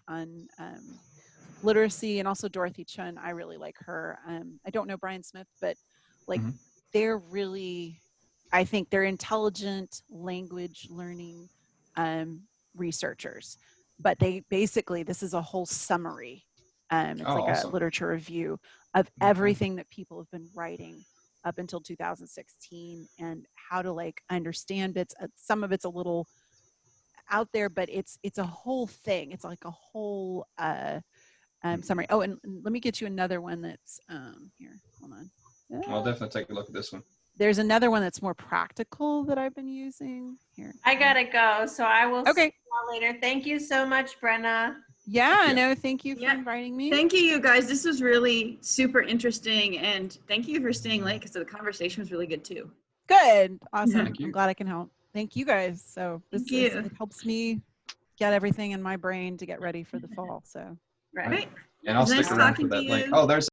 literacy, and also Dorothy Chun. I really like her. I don't know Brian Smith, but like they're really, I think they're intelligent language learning researchers. But they basically, this is a whole summary. It's like a literature review of everything that people have been writing up until 2016, and how to like understand bits. Some of it's a little out there, but it's a whole thing. It's like a whole summary. Oh, and let me get you another one that's here. Hold on. I'll definitely take a look at this one. There's another one that's more practical that I've been using here. I gotta go, so I will see you all later. Thank you so much, Brenna. Yeah, no, thank you for inviting me. Thank you guys. This was really super interesting, and thank you for staying late because the conversation was really good too. Good, awesome. I'm glad I can help. Thank you guys. So it helps me get everything in my brain to get ready for the fall. So right. And I'll stick around for that link. Oh, there's